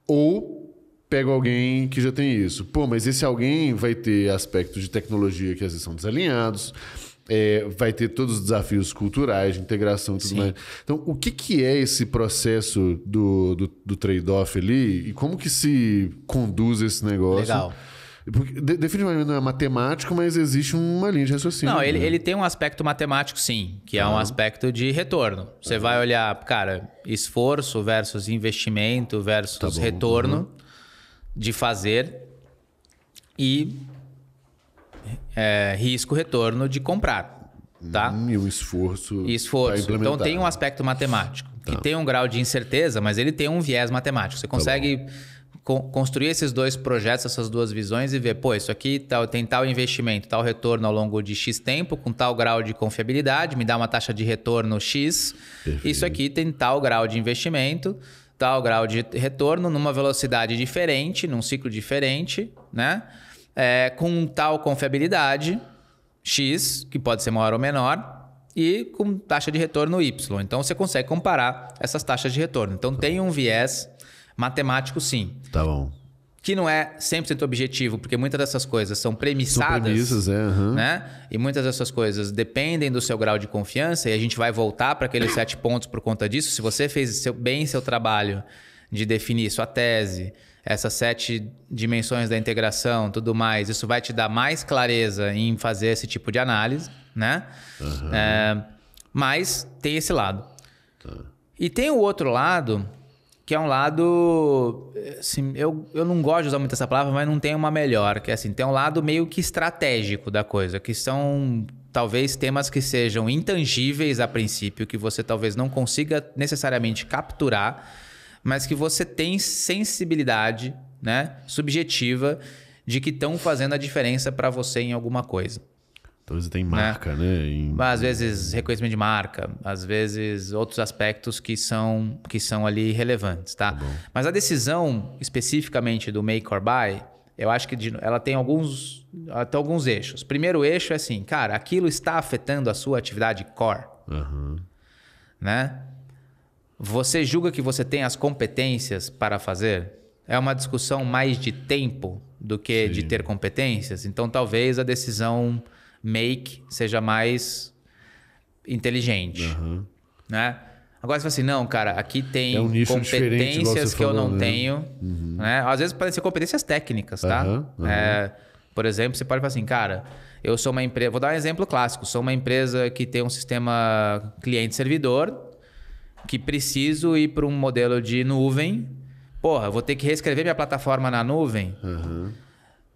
ou pega alguém que já tem isso? Pô, mas esse alguém vai ter aspectos de tecnologia que às vezes são desalinhados, vai ter todos os desafios culturais, de integração e tudo mais. Então, o que é esse processo do trade-off ali e como que se conduz esse negócio? Legal. Porque, definitivamente não é matemático, mas existe uma linha de raciocínio. Não, ele tem um aspecto matemático, sim, que é um aspecto de retorno. Você vai olhar, cara, esforço versus investimento versus retorno de fazer e risco-retorno de comprar. Tá? E o esforço. Então tem um aspecto matemático, que tem um grau de incerteza, mas ele tem um viés matemático. Você consegue construir esses dois projetos, essas duas visões e ver, pô, isso aqui tem tal investimento, tal retorno ao longo de X tempo, com tal grau de confiabilidade, me dá uma taxa de retorno X. Perfeito. Isso aqui tem tal grau de investimento, tal grau de retorno, numa velocidade diferente, num ciclo diferente, né? Com tal confiabilidade X, que pode ser maior ou menor, e com taxa de retorno Y. Então, você consegue comparar essas taxas de retorno. Então, tem um viés matemático, sim. Tá bom. Que não é 100% objetivo, porque muitas dessas coisas são premissadas. São premissas, né? E muitas dessas coisas dependem do seu grau de confiança, e a gente vai voltar para aqueles 7 pontos por conta disso. Se você fez bem seu trabalho de definir sua tese, essas 7 dimensões da integração, tudo mais, isso vai te dar mais clareza em fazer esse tipo de análise, né? Mas tem esse lado. E tem o outro lado, que é um lado, assim, eu não gosto de usar muito essa palavra, mas não tem uma melhor, que é assim, tem um lado meio que estratégico da coisa, que são talvez temas que sejam intangíveis a princípio, que você talvez não consiga necessariamente capturar, mas que você tem sensibilidade, né, subjetiva de que estão fazendo a diferença para você em alguma coisa. Talvez tem marca, né? Às vezes reconhecimento de marca, às vezes outros aspectos que são ali relevantes, tá? Mas a decisão especificamente do make or buy, eu acho que ela tem alguns eixos. Primeiro eixo é assim, cara, aquilo está afetando a sua atividade core, né? Você julga que você tem as competências para fazer? É uma discussão mais de tempo do que de ter competências? Então, talvez a decisão make seja mais inteligente, né? Agora você fala assim, não, cara, aqui tem competências que eu não tenho, né? Às vezes podem ser competências técnicas, tá? Por exemplo, você pode falar assim, cara, eu sou uma empresa, vou dar um exemplo clássico, sou uma empresa que tem um sistema cliente-servidor, que preciso ir para um modelo de nuvem, porra, eu vou ter que reescrever minha plataforma na nuvem.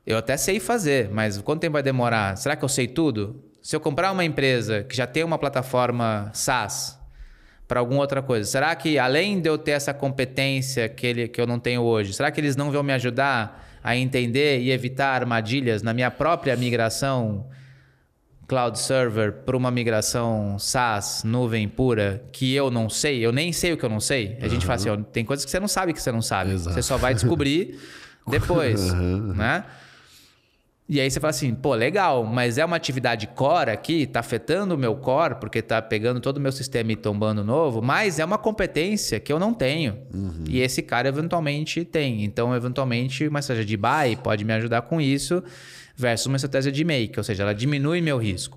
Eu até sei fazer, mas quanto tempo vai demorar? Será que eu sei tudo? Se eu comprar uma empresa que já tem uma plataforma SaaS para alguma outra coisa, será que além de eu ter essa competência que eu não tenho hoje, será que eles não vão me ajudar a entender e evitar armadilhas na minha própria migração cloud server para uma migração SaaS, nuvem pura, que eu não sei? Eu nem sei o que eu não sei. A gente fala assim, ó, tem coisas que você não sabe que você não sabe. Exato. Você só vai descobrir depois, né? E aí você fala assim, pô, legal, mas é uma atividade core aqui, tá afetando o meu core, porque tá pegando todo o meu sistema e tombando novo, mas é uma competência que eu não tenho. E esse cara eventualmente tem. Então, eventualmente, uma estratégia de buy pode me ajudar com isso, versus uma estratégia de make, ou seja, ela diminui meu risco.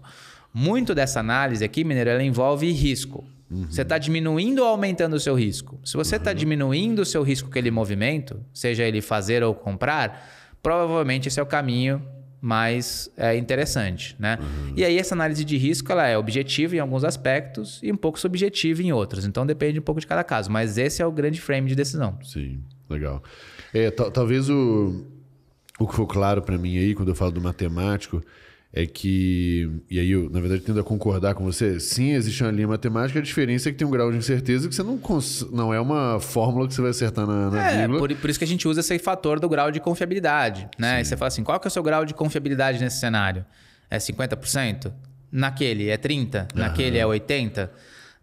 Muito dessa análise aqui, Mineiro, ela envolve risco. Você está diminuindo ou aumentando o seu risco? Se você está diminuindo o seu risco com aquele movimento, seja ele fazer ou comprar, provavelmente esse é o caminho mais interessante, né? E aí essa análise de risco ela é objetiva em alguns aspectos e um pouco subjetiva em outros. Então depende um pouco de cada caso. Mas esse é o grande frame de decisão. Sim, legal. Talvez o que ficou claro para mim aí, quando eu falo do matemático, é que... E aí eu, na verdade, tendo a concordar com você. Sim, existe uma linha matemática. A diferença é que tem um grau de incerteza que você não é uma fórmula que você vai acertar na vírgula. Por isso que a gente usa esse fator do grau de confiabilidade, né? E você fala assim, qual que é o seu grau de confiabilidade nesse cenário? É 50%? Naquele é 30%? Naquele é 80%?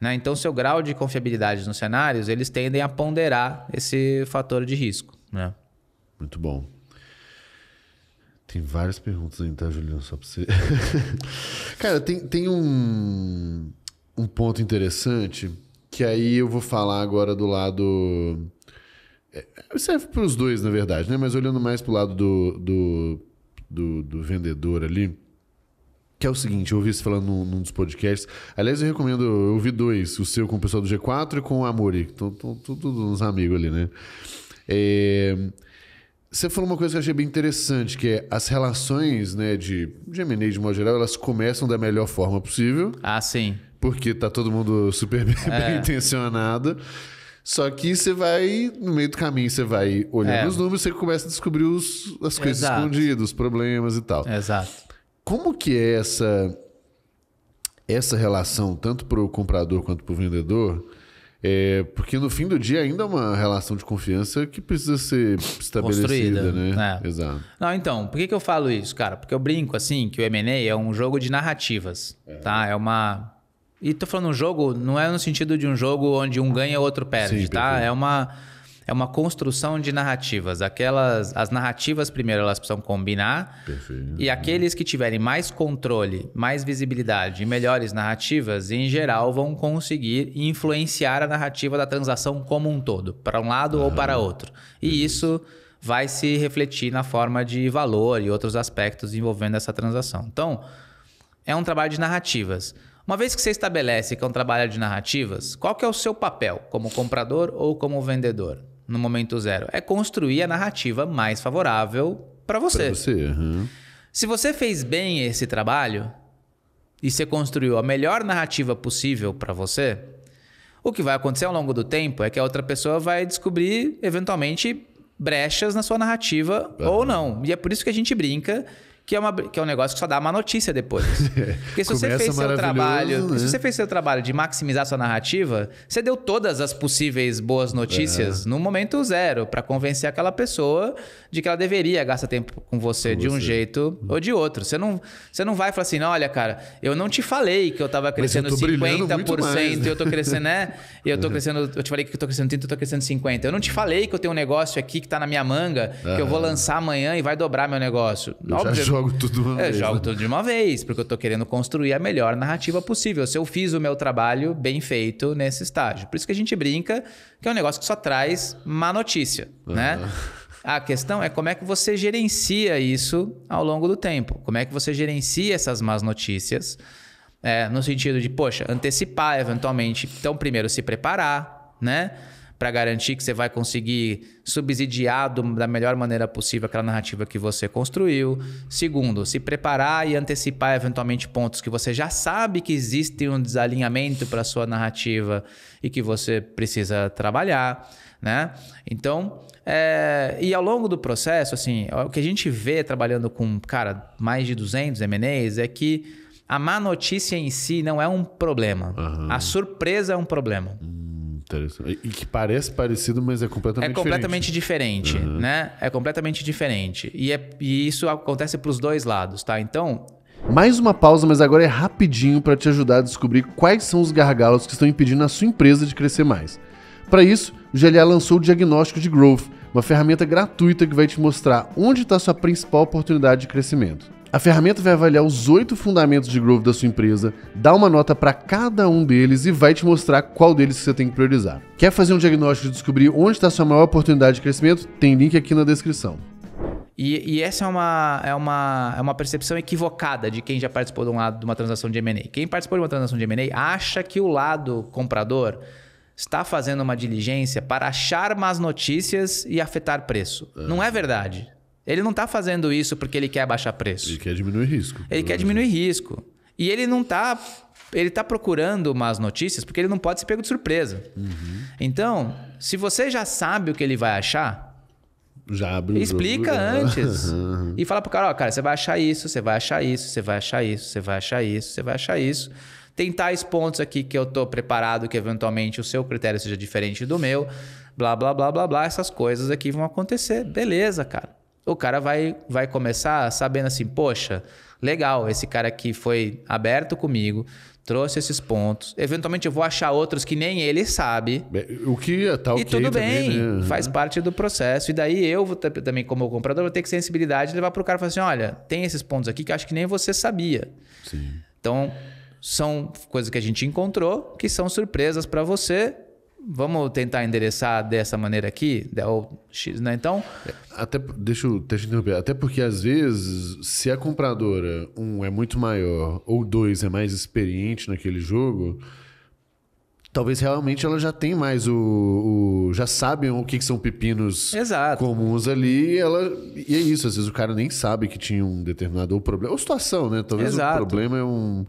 Né? Então, o seu grau de confiabilidade nos cenários, eles tendem a ponderar esse fator de risco, né? Muito bom. Tem várias perguntas ainda, tá, Juliano? Só pra você... Cara, tem um ponto interessante que aí eu vou falar agora do lado... Serve para os dois, na verdade, né? Mas olhando mais pro lado do vendedor ali, que é o seguinte, eu ouvi você falando num dos podcasts. Aliás, eu recomendo... Eu ouvi dois, o seu com o pessoal do G4 e com o Amori, que estão todos uns amigos ali, né? Você falou uma coisa que eu achei bem interessante, que é as relações, né, de M&A de modo geral, elas começam da melhor forma possível. Ah, sim. Porque tá todo mundo super bem intencionado. Só que você vai, no meio do caminho, você vai olhando os números, você começa a descobrir as coisas escondidas, os problemas e tal. Exato. Como que é essa relação, tanto para o comprador quanto para o vendedor? Porque no fim do dia ainda é uma relação de confiança que precisa ser estabelecida, né? Exato. Não, então, por que eu falo isso, cara? Porque eu brinco assim que o M&A é um jogo de narrativas, tá? E tô falando um jogo, não é no sentido de um jogo onde um ganha e o outro perde, sim, tá? É uma construção de narrativas. As narrativas, primeiro, elas precisam combinar. Perfeito. E aqueles que tiverem mais controle, mais visibilidade e melhores narrativas, em geral, vão conseguir influenciar a narrativa da transação como um todo, para um lado ou para outro. E isso vai se refletir na forma de valor e outros aspectos envolvendo essa transação. Então, é um trabalho de narrativas. Uma vez que você estabelece que é um trabalho de narrativas, qual que é o seu papel como comprador ou como vendedor? No momento zero, é construir a narrativa mais favorável para você. Se você fez bem esse trabalho e você construiu a melhor narrativa possível para você, o que vai acontecer ao longo do tempo é que a outra pessoa vai descobrir, eventualmente, brechas na sua narrativa ou não. E é por isso que a gente brinca que é um negócio que só dá má notícia depois. Porque se você fez seu trabalho, né? Se você fez seu trabalho de maximizar sua narrativa, você deu todas as possíveis boas notícias no momento zero para convencer aquela pessoa de que ela deveria gastar tempo com você de um jeito ou de outro. Você não vai falar assim, olha, cara, eu não te falei que eu tava crescendo 50% e eu tô crescendo, né? Eu tô crescendo, eu te falei que eu tô crescendo 30%, eu tô crescendo 50%. Eu não te falei que eu tenho um negócio aqui que tá na minha manga, que eu vou lançar amanhã e vai dobrar meu negócio. Óbvio, jogo tudo de uma vez. Eu jogo tudo de uma vez, porque eu tô querendo construir a melhor narrativa possível. Se eu fiz o meu trabalho bem feito nesse estágio. Por isso que a gente brinca que é um negócio que só traz má notícia, né? A questão é como é que você gerencia isso ao longo do tempo. Como é que você gerencia essas más notícias, no sentido de, poxa, antecipar eventualmente. Então, primeiro, se preparar, né? Para garantir que você vai conseguir subsidiar da melhor maneira possível aquela narrativa que você construiu. Segundo, se preparar e antecipar eventualmente pontos que você já sabe que existe um desalinhamento para a sua narrativa e que você precisa trabalhar, né? Então, e ao longo do processo, assim, o que a gente vê trabalhando com, cara, mais de 200 M&As é que a má notícia em si não é um problema. A surpresa é um problema. Interessante. E que parece parecido, mas é completamente diferente. É completamente diferente, né? É completamente diferente. E isso acontece para os dois lados, tá? Então... Mais uma pausa, mas agora é rapidinho para te ajudar a descobrir quais são os gargalos que estão impedindo a sua empresa de crescer mais. Para isso, o GLA lançou o Diagnóstico de Growth, uma ferramenta gratuita que vai te mostrar onde está a sua principal oportunidade de crescimento. A ferramenta vai avaliar os 8 fundamentos de growth da sua empresa, dá uma nota para cada um deles e vai te mostrar qual deles você tem que priorizar. Quer fazer um diagnóstico e descobrir onde está a sua maior oportunidade de crescimento? Tem link aqui na descrição. E essa é uma percepção equivocada de quem já participou de uma transação de M&A. Quem participou de uma transação de M&A acha que o lado comprador está fazendo uma diligência para achar más notícias e afetar preço. Não é verdade. Ele não está fazendo isso porque ele quer baixar preço. Ele quer diminuir risco. Ele quer diminuir risco. E ele não está... Ele está procurando más notícias porque ele não pode ser pego de surpresa. Então, se você já sabe o que ele vai achar, já abre explica antes. E fala pro cara, ó, cara, você vai achar isso, você vai achar isso, você vai achar isso, você vai achar isso, você vai achar isso. Tem tais pontos aqui que eu estou preparado que eventualmente o seu critério seja diferente do meu. Blá, blá, blá, blá, blá. Essas coisas aqui vão acontecer. Beleza, cara. O cara vai começar sabendo assim, poxa, legal, esse cara aqui foi aberto comigo, trouxe esses pontos. Eventualmente eu vou achar outros que nem ele sabe. O que tá ok. E tudo bem, também, né? Faz parte do processo. E daí eu também, como comprador, vou ter que sensibilidade de levar para o cara e falar assim, olha, tem esses pontos aqui que eu acho que nem você sabia. Sim. Então, são coisas que a gente encontrou que são surpresas para você. Vamos tentar endereçar dessa maneira aqui, ou X, né? Então... Deixa eu te interromper. Até porque, às vezes, se a compradora, é muito maior, ou 2 é mais experiente naquele jogo, talvez realmente ela já tem mais já sabe o que são pepinos comuns ali. E é isso, às vezes o cara nem sabe que tinha um determinado problema. Ou situação, né? Talvez o problema é um...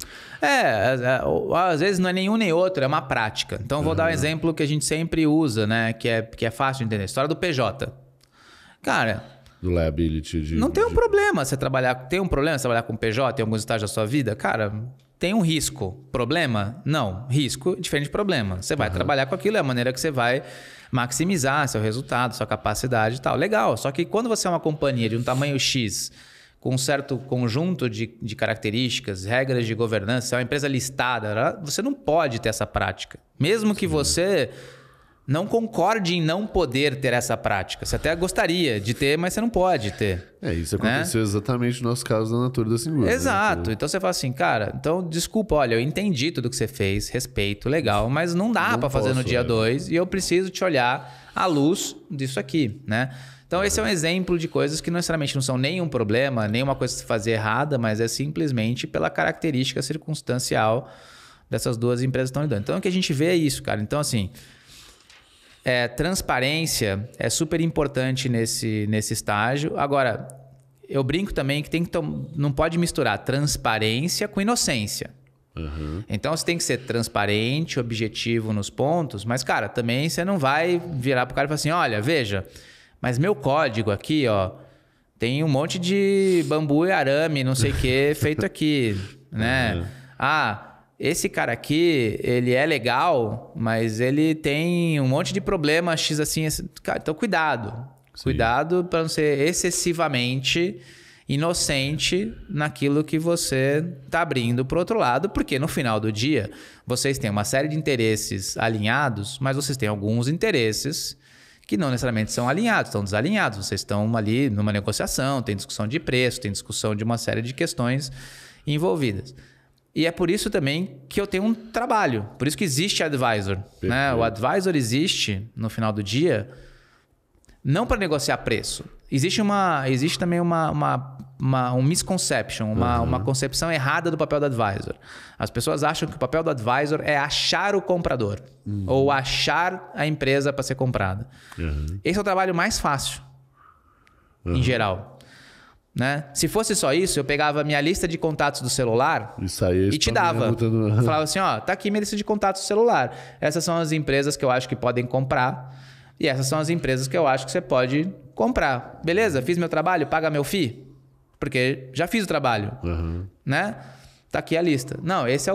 às vezes não é nenhum nem outro, é uma prática. Então, vou dar um exemplo que a gente sempre usa, né? Que é fácil de entender. A história do PJ. Cara... Do liability. Não tem um problema você trabalhar... Tem um problema você trabalhar com PJ em alguns estágios da sua vida? Cara... Tem um risco. Problema? Não. Risco diferente de problema. Você vai trabalhar com aquilo, é a maneira que você vai maximizar seu resultado, sua capacidade e tal. Legal. Só que quando você é uma companhia de um tamanho X, com um certo conjunto de características, regras de governança, é uma empresa listada, você não pode ter essa prática. Mesmo que você não concorde em não poder ter essa prática. Você até gostaria de ter, mas você não pode ter. Isso aconteceu exatamente no nosso caso da Natura da Singular. Exato. Né? Então você fala assim, cara, então desculpa, olha, eu entendi tudo que você fez, respeito, legal, mas não dá para fazer no dia 2 e eu preciso te olhar à luz disso aqui, né? Então esse é um exemplo de coisas que não necessariamente não são nenhum problema, nenhuma coisa que se fazer errada, mas é simplesmente pela característica circunstancial dessas duas empresas que estão lidando. Então o que a gente vê é isso, cara. Então assim... transparência é super importante nesse estágio. Agora, eu brinco também que não pode misturar transparência com inocência. Então, você tem que ser transparente, objetivo nos pontos, mas, cara, também você não vai virar pro cara e falar assim, olha, veja, mas meu código aqui, ó, tem um monte de bambu e arame, não sei o que, feito aqui, né? Esse cara aqui, ele é legal, mas ele tem um monte de problema X assim. Então, cuidado. Sim. Cuidado para não ser excessivamente inocente naquilo que você está abrindo para o outro lado, porque no final do dia, vocês têm uma série de interesses alinhados, mas vocês têm alguns interesses que não necessariamente são alinhados, estão desalinhados. Vocês estão ali numa negociação, tem discussão de preço, tem discussão de uma série de questões envolvidas. E é por isso também que eu tenho um trabalho. Por isso que existe advisor. Né? O advisor existe, no final do dia, não para negociar preço. Existe também um misconception, uma concepção errada do papel do advisor. As pessoas acham que o papel do advisor é achar o comprador ou achar a empresa para ser comprada. Esse é o trabalho mais fácil, em geral. Né? Se fosse só isso, eu pegava a minha lista de contatos do celular e te dava. Falava assim, ó, tá aqui minha lista de contatos do celular. Essas são as empresas que eu acho que podem comprar e essas são as empresas que eu acho que você pode comprar. Beleza? Fiz meu trabalho, paga meu FII? Porque já fiz o trabalho. Né? Tá aqui a lista. Não, esse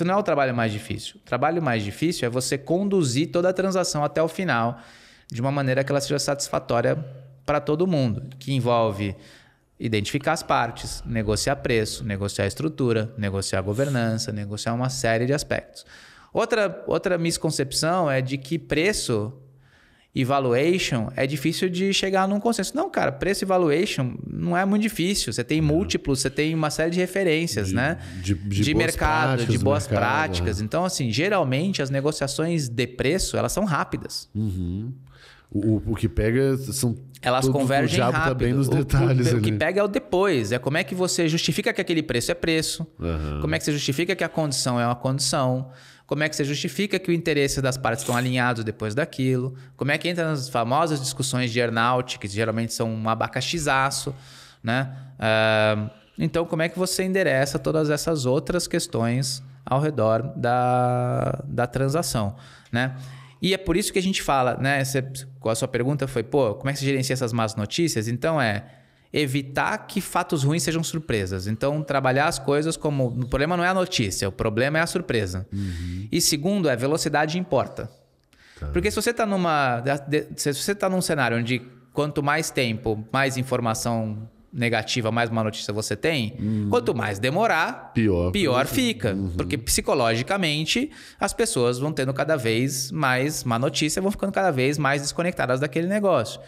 não é o trabalho mais difícil. O trabalho mais difícil é você conduzir toda a transação até o final de uma maneira que ela seja satisfatória para todo mundo, que envolve identificar as partes, negociar preço, negociar estrutura, negociar governança, negociar uma série de aspectos. Outra misconcepção é de que preço e valuation é difícil de chegar num consenso. Não, cara, preço e valuation não é muito difícil. Você tem múltiplos, você tem uma série de referências, né? De mercado, de boas práticas. Então, assim, geralmente as negociações de preço, elas são rápidas. O que pega são... Elas convergem rápido. Tá bem nos detalhes o que pega é o depois. É como é que você justifica que aquele preço é preço. Como é que você justifica que a condição é uma condição. Como é que você justifica que o interesse das partes estão alinhados depois daquilo. Como é que entra nas famosas discussões de earnout, que geralmente são um abacaxizaço. Né? Então, como é que você endereça todas essas outras questões ao redor da transação, né? E é por isso que a gente fala, né? A sua pergunta foi, como é que você gerencia essas más notícias? Então, evitar que fatos ruins sejam surpresas. Então, trabalhar as coisas como... O problema não é a notícia, o problema é a surpresa. E segundo, velocidade importa. Porque se você está num cenário onde quanto mais tempo, mais informação negativa, mais má notícia você tem, quanto mais demorar, pior fica. Porque psicologicamente as pessoas vão tendo cada vez mais má notícia, vão ficando cada vez mais desconectadas daquele negócio.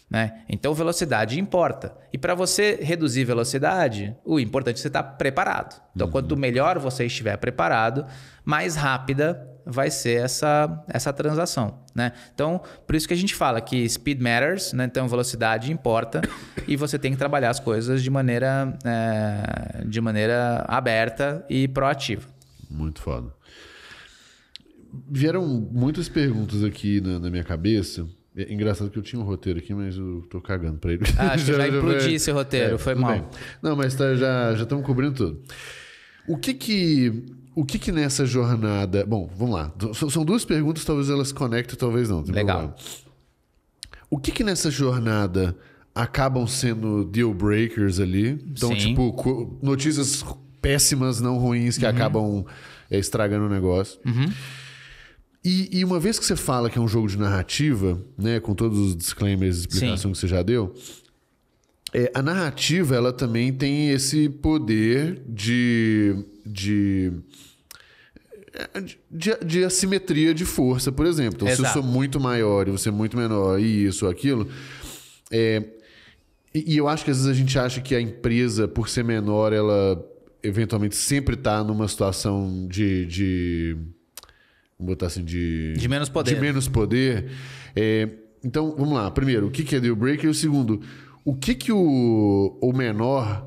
Né? Então velocidade importa. E para você reduzir velocidade, o importante é você estar preparado. Então quanto melhor você estiver preparado, mais rápida vai ser essa transação. Né? Então, por isso que a gente fala que speed matters, né? Então velocidade importa e você tem que trabalhar as coisas de maneira aberta e proativa. Muito foda. Vieram muitas perguntas aqui na minha cabeça. É engraçado que eu tinha um roteiro aqui, mas eu tô cagando pra ele. Acho que já implodi esse roteiro, foi mal. Bem. Não, mas já estamos cobrindo tudo. O que nessa jornada... Bom, vamos lá. São duas perguntas, talvez elas conectem, talvez não. Legal. Problema. O que nessa jornada acabam sendo deal breakers ali? Então, Sim. tipo, notícias péssimas, não ruins, que acabam estragando o negócio. E uma vez que você fala que é um jogo de narrativa, né, com todos os disclaimers e explicações que você já deu, a narrativa ela também tem esse poder de assimetria de força, por exemplo. Então, se eu sou muito maior e você é muito menor, e isso, aquilo... E eu acho que às vezes a gente acha que a empresa, por ser menor, ela eventualmente sempre está numa situação vamos botar assim, de menos poder. De menos poder. Então, vamos lá. Primeiro, o que é deal breaker? E o segundo, o que o menor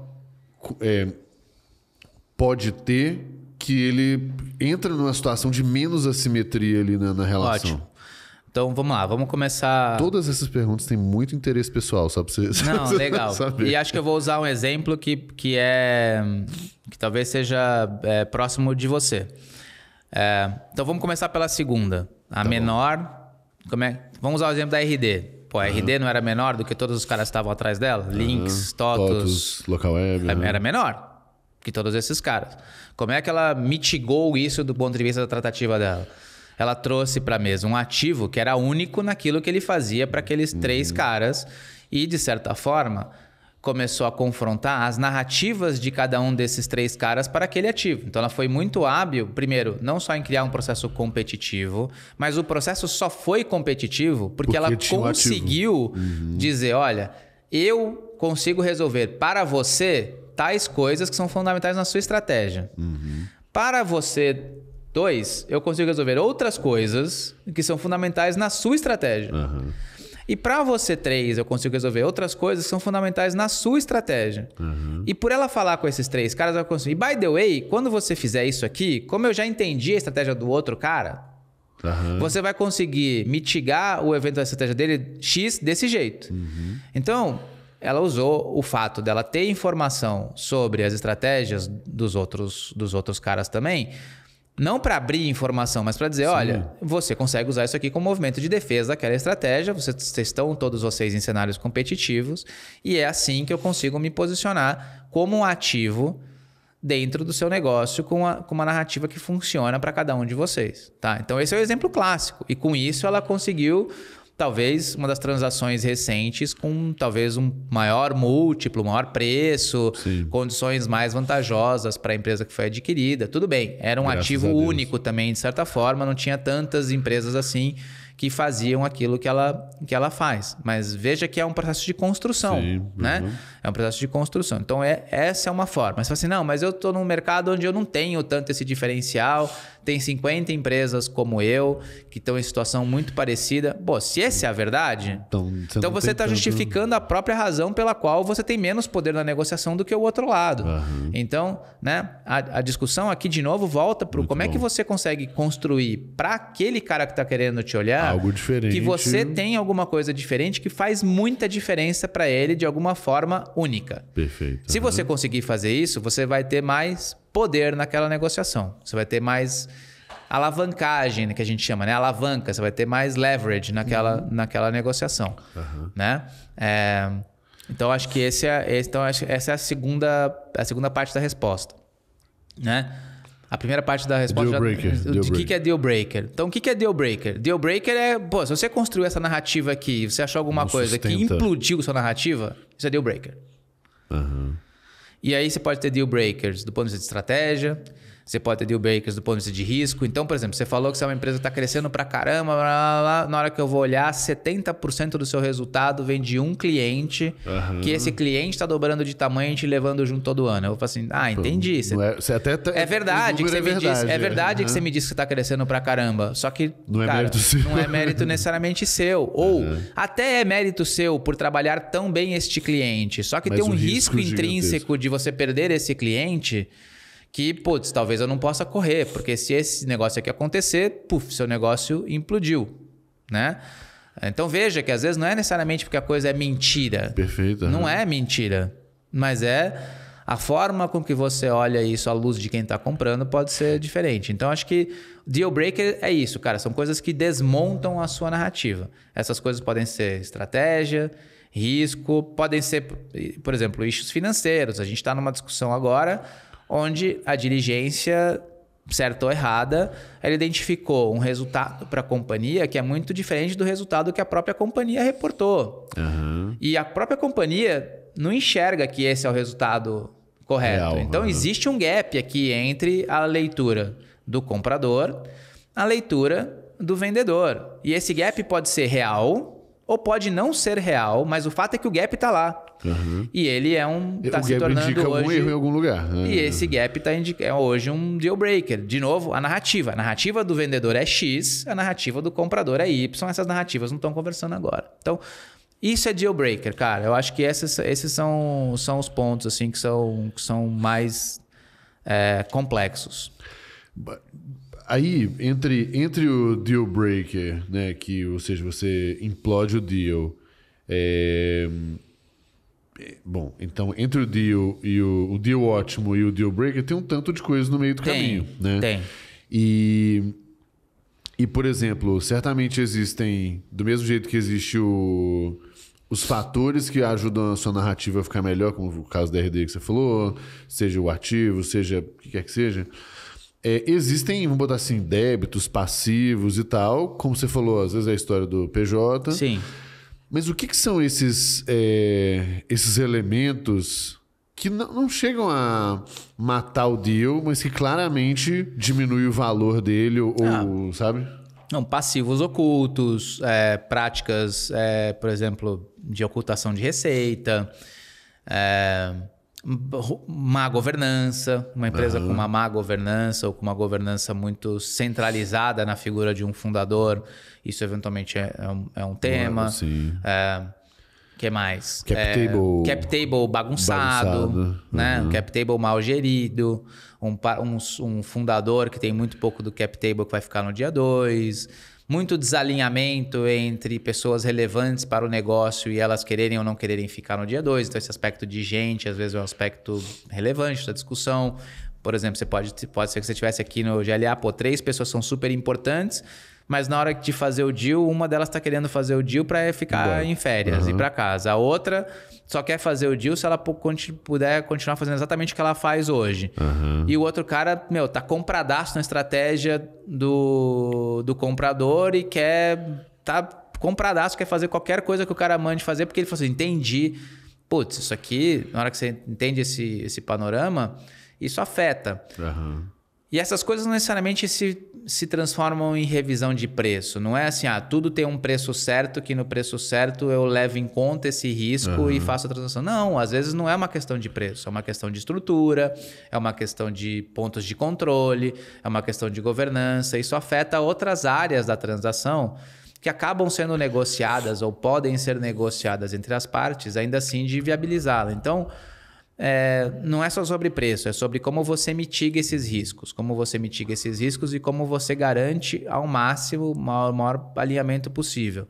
pode ter que ele entra numa situação de menos assimetria ali na relação? Ótimo. Então, vamos lá. Vamos começar... Todas essas perguntas têm muito interesse pessoal, só para você Não, legal. Saber. E acho que eu vou usar um exemplo que talvez seja próximo de você. Então vamos começar pela segunda. A menor... Vamos usar o exemplo da RD. Pô, a RD não era menor do que todos os caras que estavam atrás dela? Lynx, TOTUS, Local Web. Era menor que todos esses caras. Como é que ela mitigou isso do ponto de vista da tratativa dela? Ela trouxe para a mesa um ativo que era único naquilo que ele fazia para aqueles 3 caras e, de certa forma, começou a confrontar as narrativas de cada um desses 3 caras para aquele ativo. Então, ela foi muito hábil, primeiro, não só em criar um processo competitivo, mas o processo só foi competitivo porque ela conseguiu dizer, olha, eu consigo resolver para você tais coisas que são fundamentais na sua estratégia. Para você 2, eu consigo resolver outras coisas que são fundamentais na sua estratégia. E para você 3, eu consigo resolver outras coisas que são fundamentais na sua estratégia. E por ela falar com esses 3 caras, eu consigo. E by the way, quando você fizer isso aqui, como eu já entendi a estratégia do outro cara, você vai conseguir mitigar o evento da estratégia dele X desse jeito. Então, ela usou o fato dela ter informação sobre as estratégias dos outros caras também, não para abrir informação, mas para dizer, olha, você consegue usar isso aqui como movimento de defesa daquela estratégia, vocês estão todos vocês em cenários competitivos e é assim que eu consigo me posicionar como um ativo dentro do seu negócio com uma narrativa que funciona para cada um de vocês. Tá? Então esse é o exemplo clássico e com isso ela conseguiu talvez uma das transações recentes com talvez um maior múltiplo, maior preço, condições mais vantajosas para a empresa que foi adquirida. Tudo bem, era um ativo único também, de certa forma, não tinha tantas empresas assim que faziam aquilo que ela faz. Mas veja que é um processo de construção, né? É um processo de construção. Então, essa é uma forma. Mas você fala assim, não, mas eu estou num mercado onde eu não tenho tanto esse diferencial, tem 50 empresas como eu, que estão em situação muito parecida. Pô, se essa é a verdade, então você está justificando a própria razão pela qual você tem menos poder na negociação do que o outro lado. Então, né, a discussão aqui, de novo, volta para como é que você consegue construir para aquele cara que está querendo te olhar algo diferente, que você tem alguma coisa diferente que faz muita diferença para ele de alguma forma única. Perfeito. Se você conseguir fazer isso, você vai ter mais poder naquela negociação. Você vai ter mais alavancagem, que a gente chama, né? Alavanca. Você vai ter mais leverage naquela negociação. Né? Então, acho que essa é a segunda parte da resposta. Né? A primeira parte da resposta... Deal breaker. O que é deal breaker? Então, o que é deal breaker? Deal breaker é... Pô, se você construiu essa narrativa aqui, você achou alguma coisa que implodiu sua narrativa, isso é deal breaker. E aí você pode ter deal breakers do ponto de vista de estratégia, você pode ter deal breakers do ponto de vista de risco. Então, por exemplo, você falou que você é uma empresa que está crescendo pra caramba, blá, blá, blá. Na hora que eu vou olhar, 70% do seu resultado vem de um cliente, que esse cliente está dobrando de tamanho e te levando junto todo ano. Eu vou falar assim, entendi. É verdade que você me disse. É verdade que você me disse que você está crescendo pra caramba. Só que, não é mérito seu. Não é mérito necessariamente seu. Ou até é mérito seu por trabalhar tão bem este cliente. Só que tem um risco intrínseco de você perder esse cliente que, putz, talvez eu não possa correr, porque se esse negócio aqui acontecer, seu negócio implodiu, né? Então veja que às vezes não é necessariamente porque a coisa é mentira. Perfeito. Não é mentira, mas é a forma com que você olha isso à luz de quem está comprando pode ser diferente. Então acho que deal breaker é isso, cara. São coisas que desmontam a sua narrativa. Essas coisas podem ser estratégia, risco, podem ser, por exemplo, issues financeiros. A gente está numa discussão agora onde a diligência, certa ou errada, ela identificou um resultado para a companhia que é muito diferente do resultado que a própria companhia reportou. E a própria companhia não enxerga que esse é o resultado correto. Real, então, existe um gap aqui entre a leitura do comprador, a leitura do vendedor. E esse gap pode ser real ou pode não ser real, mas o fato é que o gap está lá. E ele está se tornando indica hoje... algum erro em algum lugar. E esse gap é hoje um deal breaker. De novo, a narrativa. A narrativa do vendedor é X, a narrativa do comprador é Y. Essas narrativas não estão conversando agora. Então, isso é deal breaker, cara. Eu acho que esses são os pontos assim, que são mais complexos. Aí, entre o deal breaker, né, ou seja, você implode o deal... Bom, então entre o deal e o deal ótimo e o deal breaker tem um tanto de coisa no meio do caminho, né? Tem. E E, por exemplo, certamente existem, do mesmo jeito que existe os fatores que ajudam a sua narrativa a ficar melhor, como o caso da RD que você falou, seja o ativo, seja o que quer que seja, existem, vamos botar assim, débitos, passivos e tal, como você falou, às vezes é a história do PJ. Sim. Mas o que são esses elementos que não chegam a matar o deal, mas que claramente diminui o valor dele, ou sabe? Não, passivos ocultos, práticas, por exemplo, de ocultação de receita, má governança, uma empresa com uma má governança ou com uma governança muito centralizada na figura de um fundador, isso eventualmente é um tema. Sim. Que mais? Cap table bagunçado. Né? Um cap table mal gerido, um fundador que tem muito pouco do cap table que vai ficar no dia 2, muito desalinhamento entre pessoas relevantes para o negócio e elas quererem ou não quererem ficar no dia 2. Então, esse aspecto de gente, às vezes, é um aspecto relevante da discussão. Por exemplo, pode ser que você estivesse aqui no GLA, 3 pessoas são super importantes, mas na hora de fazer o deal, uma delas está querendo fazer o deal para ficar em férias, ir para casa. A outra só quer fazer o deal se ela puder continuar fazendo exatamente o que ela faz hoje. E o outro cara, tá compradaço na estratégia do comprador e tá compradaço, quer fazer qualquer coisa que o cara mande fazer, porque ele falou assim, entendi. Putz, isso aqui, na hora que você entende esse panorama, isso afeta. E essas coisas não necessariamente se transformam em revisão de preço. Não é assim, tudo tem um preço certo, que no preço certo eu levo em conta esse risco e faço a transação. Não, às vezes não é uma questão de preço, é uma questão de estrutura, é uma questão de pontos de controle, é uma questão de governança. Isso afeta outras áreas da transação que acabam sendo negociadas ou podem ser negociadas entre as partes, ainda assim de viabilizá-la. Então, não é só sobre preço, é sobre como você mitiga esses riscos. Como você mitiga esses riscos e como você garante ao máximo o maior alinhamento possível.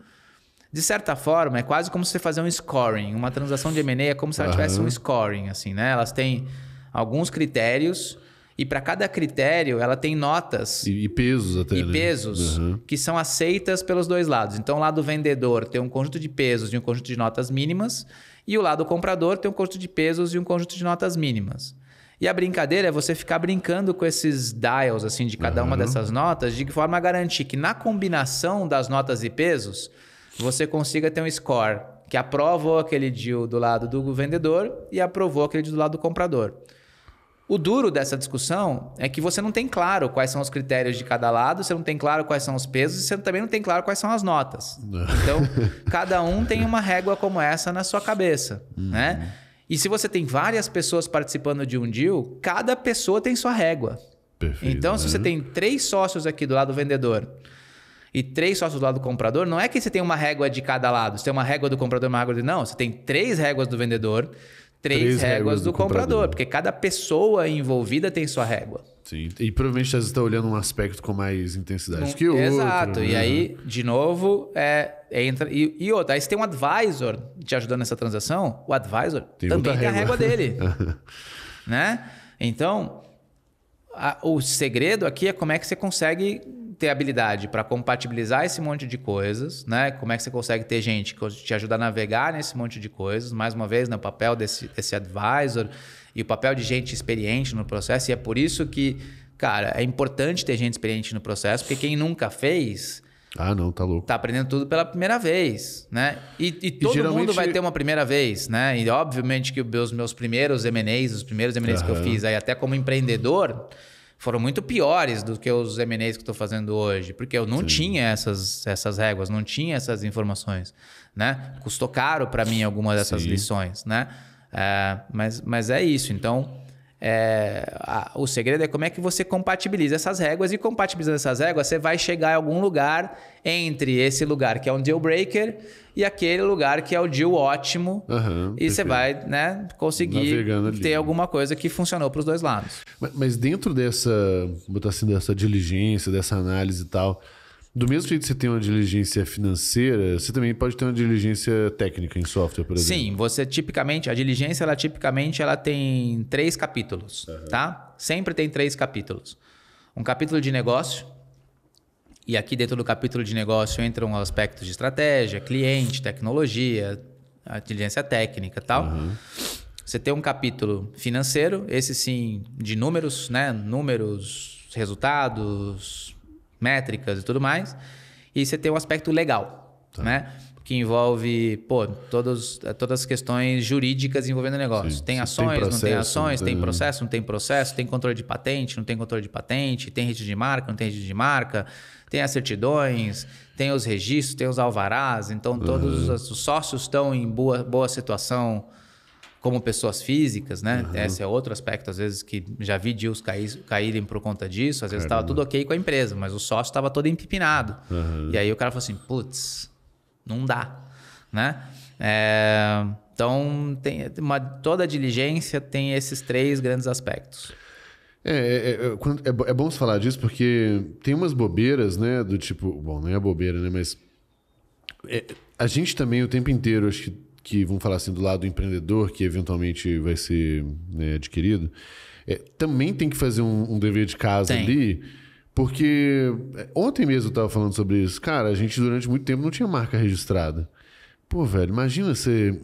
De certa forma, é quase como se você fazer um scoring. Uma transação de M&A é como se ela tivesse um scoring, assim, né? Elas têm alguns critérios e para cada critério ela tem notas. E pesos até. E pesos que são aceitas pelos dois lados. Então, o lado vendedor tem um conjunto de pesos e um conjunto de notas mínimas. E o lado comprador tem um conjunto de pesos e um conjunto de notas mínimas. E a brincadeira é você ficar brincando com esses dials assim, de cada uma dessas notas, de forma a garantir que na combinação das notas e pesos, você consiga ter um score que aprovou aquele deal do lado do vendedor e aprovou aquele deal do lado do comprador. O duro dessa discussão é que você não tem claro quais são os critérios de cada lado, você não tem claro quais são os pesos e você também não tem claro quais são as notas. Então, cada um tem uma régua como essa na sua cabeça, né? E se você tem várias pessoas participando de um deal, cada pessoa tem sua régua. Perfeito, então, se você tem 3 sócios aqui do lado do vendedor e 3 sócios do lado do comprador, não é que você tem uma régua de cada lado. Você tem uma régua do comprador e uma régua do... Não, você tem 3 réguas do vendedor... 3 réguas do comprador, porque cada pessoa envolvida tem sua régua. Sim, e provavelmente você está olhando um aspecto com mais intensidade que o outro. Exato, e aí, de novo, entra... E outra, aí você tem um advisor te ajudando nessa transação, o advisor também tem a régua dele. Né? Então, o segredo aqui é como é que você consegue ter habilidade para compatibilizar esse monte de coisas, né? Como é que você consegue ter gente que te ajuda a navegar nesse monte de coisas. Mais uma vez, o papel desse advisor e o papel de gente experiente no processo. E é por isso que, cara, é importante ter gente experiente no processo, porque quem nunca fez... não, tá louco. Tá aprendendo tudo pela primeira vez, né? E todo geralmente... mundo vai ter uma primeira vez, né? E obviamente que os meus primeiros M&As, os primeiros M&As que eu fiz aí, até como empreendedor... foram muito piores do que os M&As que eu estou fazendo hoje, porque eu não tinha essas réguas, não tinha essas informações, né? Custou caro para mim algumas dessas lições, né? Mas é isso. Então, o segredo é como é que você compatibiliza essas réguas, e compatibilizando essas réguas, você vai chegar em algum lugar entre esse lugar que é um deal breaker e aquele lugar que é o deal ótimo, e você vai, né, conseguir ter alguma coisa que funcionou para os dois lados. Mas dentro dessa diligência, dessa análise e tal, do mesmo jeito que você tem uma diligência financeira, você também pode ter uma diligência técnica em software, por exemplo. Sim, você tipicamente, a diligência, ela tem 3 capítulos, tá? Sempre tem 3 capítulos. Um capítulo de negócio, E aqui dentro do capítulo de negócio entram aspectos de estratégia, cliente, tecnologia, inteligência técnica e tal. Você tem um capítulo financeiro, esse sim, de números, né? Números, resultados, métricas e tudo mais. E você tem um aspecto legal, né? Que envolve todas as questões jurídicas envolvendo o negócio. Sim. Tem ações, não tem ações, tem processo, não tem processo, tem controle de patente, não tem controle de patente, tem registro de marca, não tem registro de marca, tem as certidões, tem os registros, tem os alvarás. Então, todos os sócios estão em boa situação como pessoas físicas, né? Esse é outro aspecto, às vezes, que já vi deals caírem por conta disso. Às vezes estava tudo ok com a empresa, mas o sócio estava todo empipinado. E aí o cara falou assim, putz, não dá, né? Então, toda a diligência tem esses 3 grandes aspectos. É bom você falar disso porque tem umas bobeiras, né? Do tipo... Bom, não é bobeira, né? Mas a gente também o tempo inteiro, acho que vamos falar assim, do lado do empreendedor, que eventualmente vai ser, né, adquirido, também tem que fazer um dever de casa ali, porque ontem mesmo eu estava falando sobre isso. Cara, a gente durante muito tempo não tinha marca registrada. Pô, velho, imagina você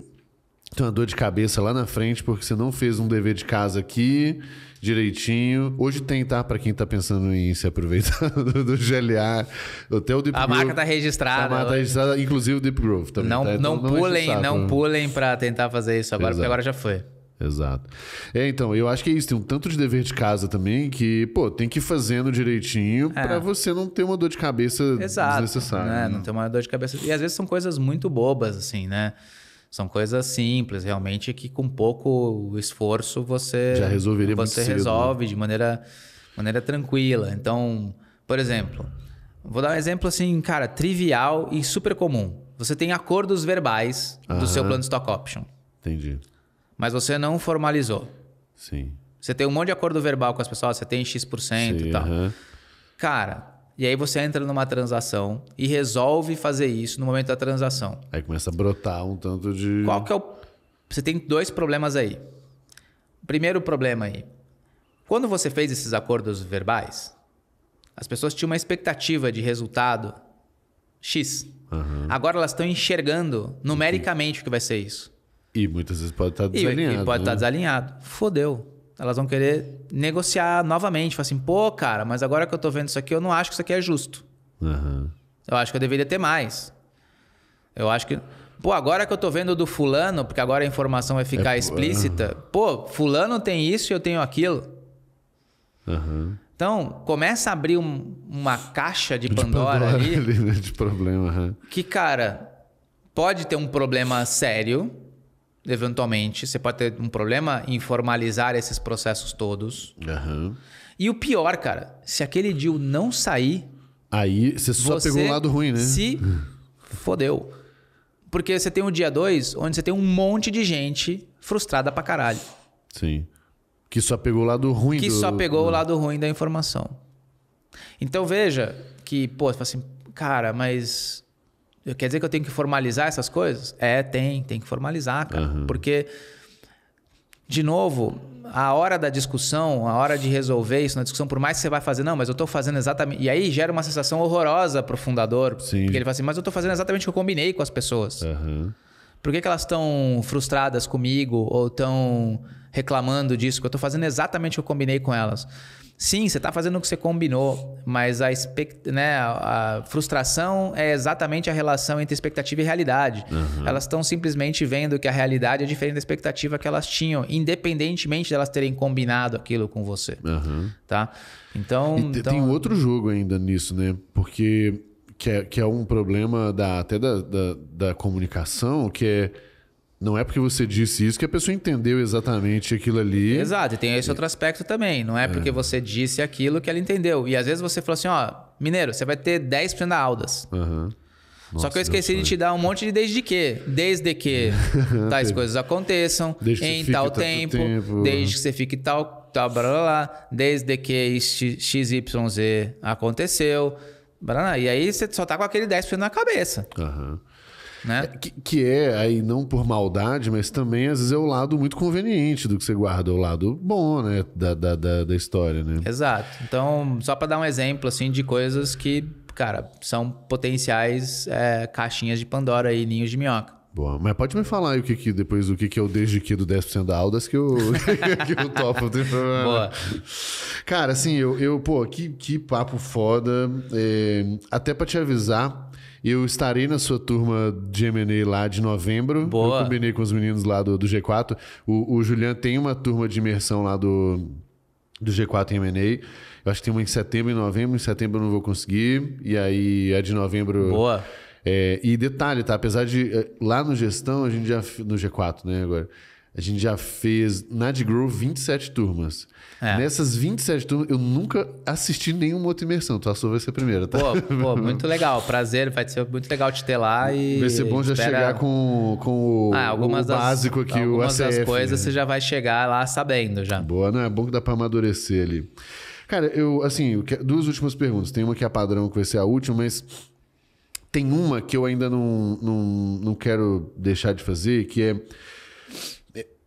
ter uma dor de cabeça lá na frente porque você não fez um dever de casa aqui direitinho. Hoje tem, tá? Para quem tá pensando em se aproveitar do GLA, até o Deep Growth. A marca tá registrada. A marca tá registrada, inclusive o Deep Growth também. Não pulem para tentar fazer isso agora, porque agora já foi. Exato. Então, eu acho que é isso. Tem um tanto de dever de casa também que, tem que ir fazendo direitinho para você não ter uma dor de cabeça desnecessária. Né? Não ter uma dor de cabeça. E às vezes são coisas muito bobas, assim, né? São coisas simples, realmente, que com pouco esforço você... Já resolveria muito cedo. Você resolve de maneira tranquila. Então, por exemplo, vou dar um exemplo assim, cara, trivial e super comum. Você tem acordos verbais do seu plano de stock option. Entendi. Mas você não formalizou. Sim. Você tem um monte de acordo verbal com as pessoas, você tem X% e tal. Cara... E aí você entra numa transação e resolve fazer isso no momento da transação. Aí começa a brotar um tanto de... Qual que é o... Você tem 2 problemas aí. Primeiro problema aí. Quando você fez esses acordos verbais, as pessoas tinham uma expectativa de resultado X. Agora elas estão enxergando numericamente o que vai ser isso. E muitas vezes pode estar desalinhado. E pode estar desalinhado. Fodeu. Elas vão querer negociar novamente. Falar assim, cara, mas agora que eu tô vendo isso aqui, eu não acho que isso aqui é justo. Eu acho que eu deveria ter mais. Eu acho que... agora que eu tô vendo do fulano, porque agora a informação vai ficar explícita. Fulano tem isso e eu tenho aquilo. Então, começa a abrir uma caixa de Pandora ali. De problema. Que, cara, pode ter um problema sério... Eventualmente, você pode ter um problema em formalizar esses processos todos. E o pior, cara, se aquele deal não sair... Aí você só pegou um lado ruim, né? Se fodeu. Porque você tem o dia 2, onde você tem um monte de gente frustrada pra caralho. Sim. Que só pegou o lado ruim só pegou o lado ruim da informação. Então veja que, você fala assim, cara, mas... Quer dizer que eu tenho que formalizar essas coisas? Tem que formalizar, cara. Porque, de novo, a hora da discussão, a hora de resolver isso na discussão, por mais que você vai fazer, não, mas eu estou fazendo exatamente... E aí gera uma sensação horrorosa pro fundador. Sim. Porque ele fala assim, mas eu estou fazendo exatamente o que eu combinei com as pessoas. Por que elas estão frustradas comigo ou estão reclamando disso? Que eu estou fazendo exatamente o que eu combinei com elas. Sim, você está fazendo o que você combinou, mas a frustração é exatamente a relação entre expectativa e realidade. Elas estão simplesmente vendo que a realidade é diferente da expectativa que elas tinham, independentemente de elas terem combinado aquilo com você. Tá? Então, tem outro jogo ainda nisso, né? Porque que é um problema até da comunicação, que é... Não é porque você disse isso que a pessoa entendeu exatamente aquilo ali. Exato, e tem esse outro aspecto também. Não é porque você disse aquilo que ela entendeu. E às vezes você falou assim, mineiro, você vai ter 10% da Aldas. Só que eu esqueci de te dar um monte de desde que. Desde que tais coisas aconteçam, em tal tempo, desde que você fique tal, blá, blá, blá, desde que XYZ aconteceu. Blá, blá, e aí você só tá com aquele 10% na cabeça. Né? Que é, aí não por maldade, mas também às vezes é o lado muito conveniente do que você guarda, o lado bom, né, da história, né? Exato. Então, só para dar um exemplo assim de coisas que cara, são potenciais caixinhas de Pandora aí, ninhos de minhoca. Boa, mas pode me falar aí depois o que é o desde que do 10% da Aldas que eu, que eu topo. Boa. Cara, assim, pô, que papo foda. Até pra te avisar, eu estarei na sua turma de M&A lá de novembro. Boa. Eu combinei com os meninos lá do G4. O Julian tem uma turma de imersão lá do G4 em M&A. Eu acho que tem uma em setembro e novembro. Em setembro eu não vou conseguir. E aí a de novembro... Boa. E detalhe, tá? Apesar de... Lá no Gestão, a gente já... No G4, né? Agora... A gente já fez, na de Grow, 27 turmas. Nessas 27 turmas, eu nunca assisti nenhuma outra imersão. Tua sua vai ser a primeira, tá? Pô, muito legal. Prazer, vai ser muito legal te ter lá. E vai ser bom já chegar com o básico aqui, o ACF. Algumas das coisas você já vai chegar lá sabendo já. Boa, não é bom que dá pra amadurecer ali. Cara, duas últimas perguntas. Tem uma que é padrão, que vai ser a última, mas tem uma que eu ainda não quero deixar de fazer, que é...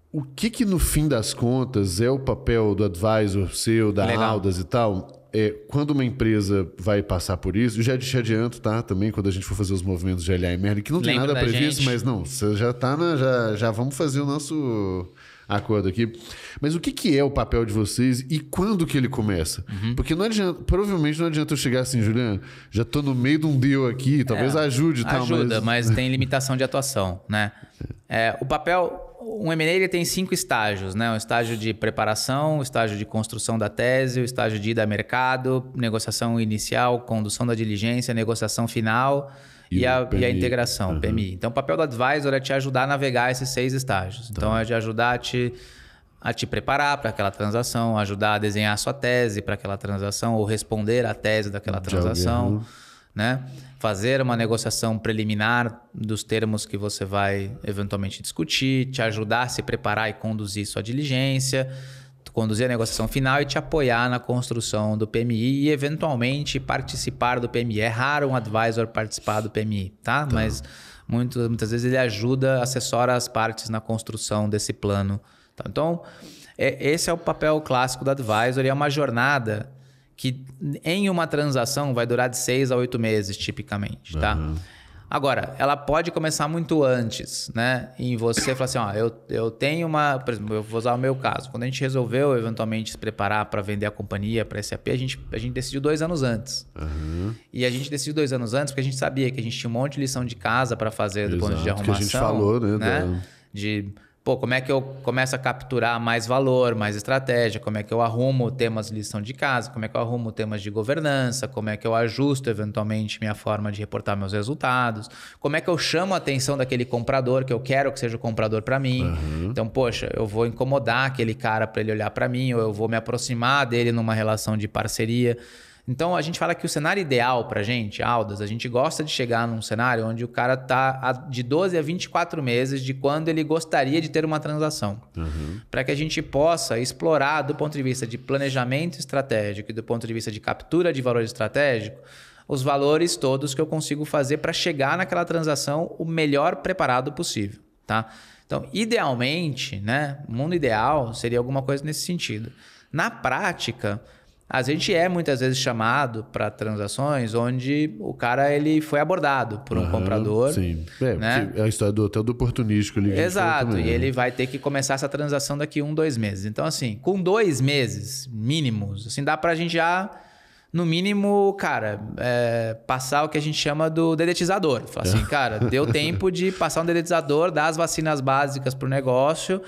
O que no fim das contas é o papel do advisor seu, da Aldas e tal? Quando uma empresa vai passar por isso, já te adianto, tá? Também quando a gente for fazer os movimentos de LA e Merlin, que não tem nada previsto, mas não, você já tá já vamos fazer o nosso acordo aqui. Mas o que é o papel de vocês e quando que ele começa? Porque não adianta, provavelmente não adianta eu chegar assim, Juliano, já tô no meio de um deal aqui, talvez ajude e tal. Ajuda, mas tem limitação de atuação, né? O papel... Um M&A ele tem 5 estágios, né? O estágio de preparação, o estágio de construção da tese, o estágio de ida a mercado, negociação inicial, condução da diligência, negociação final e a integração, PMI. Então, o papel do advisor é te ajudar a navegar esses 6 estágios. Então, é de ajudar a te preparar para aquela transação, ajudar a desenhar a sua tese para aquela transação ou responder à tese daquela transação, né? Fazer uma negociação preliminar dos termos que você vai eventualmente discutir, te ajudar a se preparar e conduzir sua diligência, conduzir a negociação final e te apoiar na construção do PMI e eventualmente participar do PMI. É raro um advisor participar do PMI, tá? Mas muitas vezes ele ajuda, assessora as partes na construção desse plano. Tá? Então, esse é o papel clássico do advisor e é uma jornada que em uma transação vai durar de 6 a 8 meses, tipicamente, tá? Agora, ela pode começar muito antes, né? Em você falar assim, ó, eu tenho uma... Por exemplo, eu vou usar o meu caso. Quando a gente resolveu, eventualmente, se preparar para vender a companhia para a SAP, a gente decidiu 2 anos antes. E a gente decidiu 2 anos antes porque a gente sabia que a gente tinha um monte de lição de casa para fazer do ponto de arrumação. Que a gente falou, né? Como é que eu começo a capturar mais valor, mais estratégia? Como é que eu arrumo temas de lição de casa? Como é que eu arrumo temas de governança? Como é que eu ajusto, eventualmente, minha forma de reportar meus resultados? Como é que eu chamo a atenção daquele comprador que eu quero que seja o comprador para mim? Então, poxa, eu vou incomodar aquele cara para ele olhar para mim ou eu vou me aproximar dele numa relação de parceria. Então, a gente fala que o cenário ideal para a gente, Aldas, a gente gosta de chegar num cenário onde o cara está de 12 a 24 meses de quando ele gostaria de ter uma transação. Para que a gente possa explorar do ponto de vista de planejamento estratégico e do ponto de vista de captura de valor estratégico, os valores todos que eu consigo fazer para chegar naquela transação o melhor preparado possível. Tá? Então, idealmente, né, o mundo ideal seria alguma coisa nesse sentido. Na prática... A gente muitas vezes chamado para transações onde o cara ele foi abordado por um comprador. Sim, né? É a história do oportunístico ali. Exato, também, e ele vai ter que começar essa transação daqui 1, 2 meses. Então, assim, com 2 meses mínimos, assim, dá para a gente já, no mínimo, cara, passar o que a gente chama do dedetizador. Falar assim, cara, deu tempo de passar um dedetizador, dar as vacinas básicas pro negócio,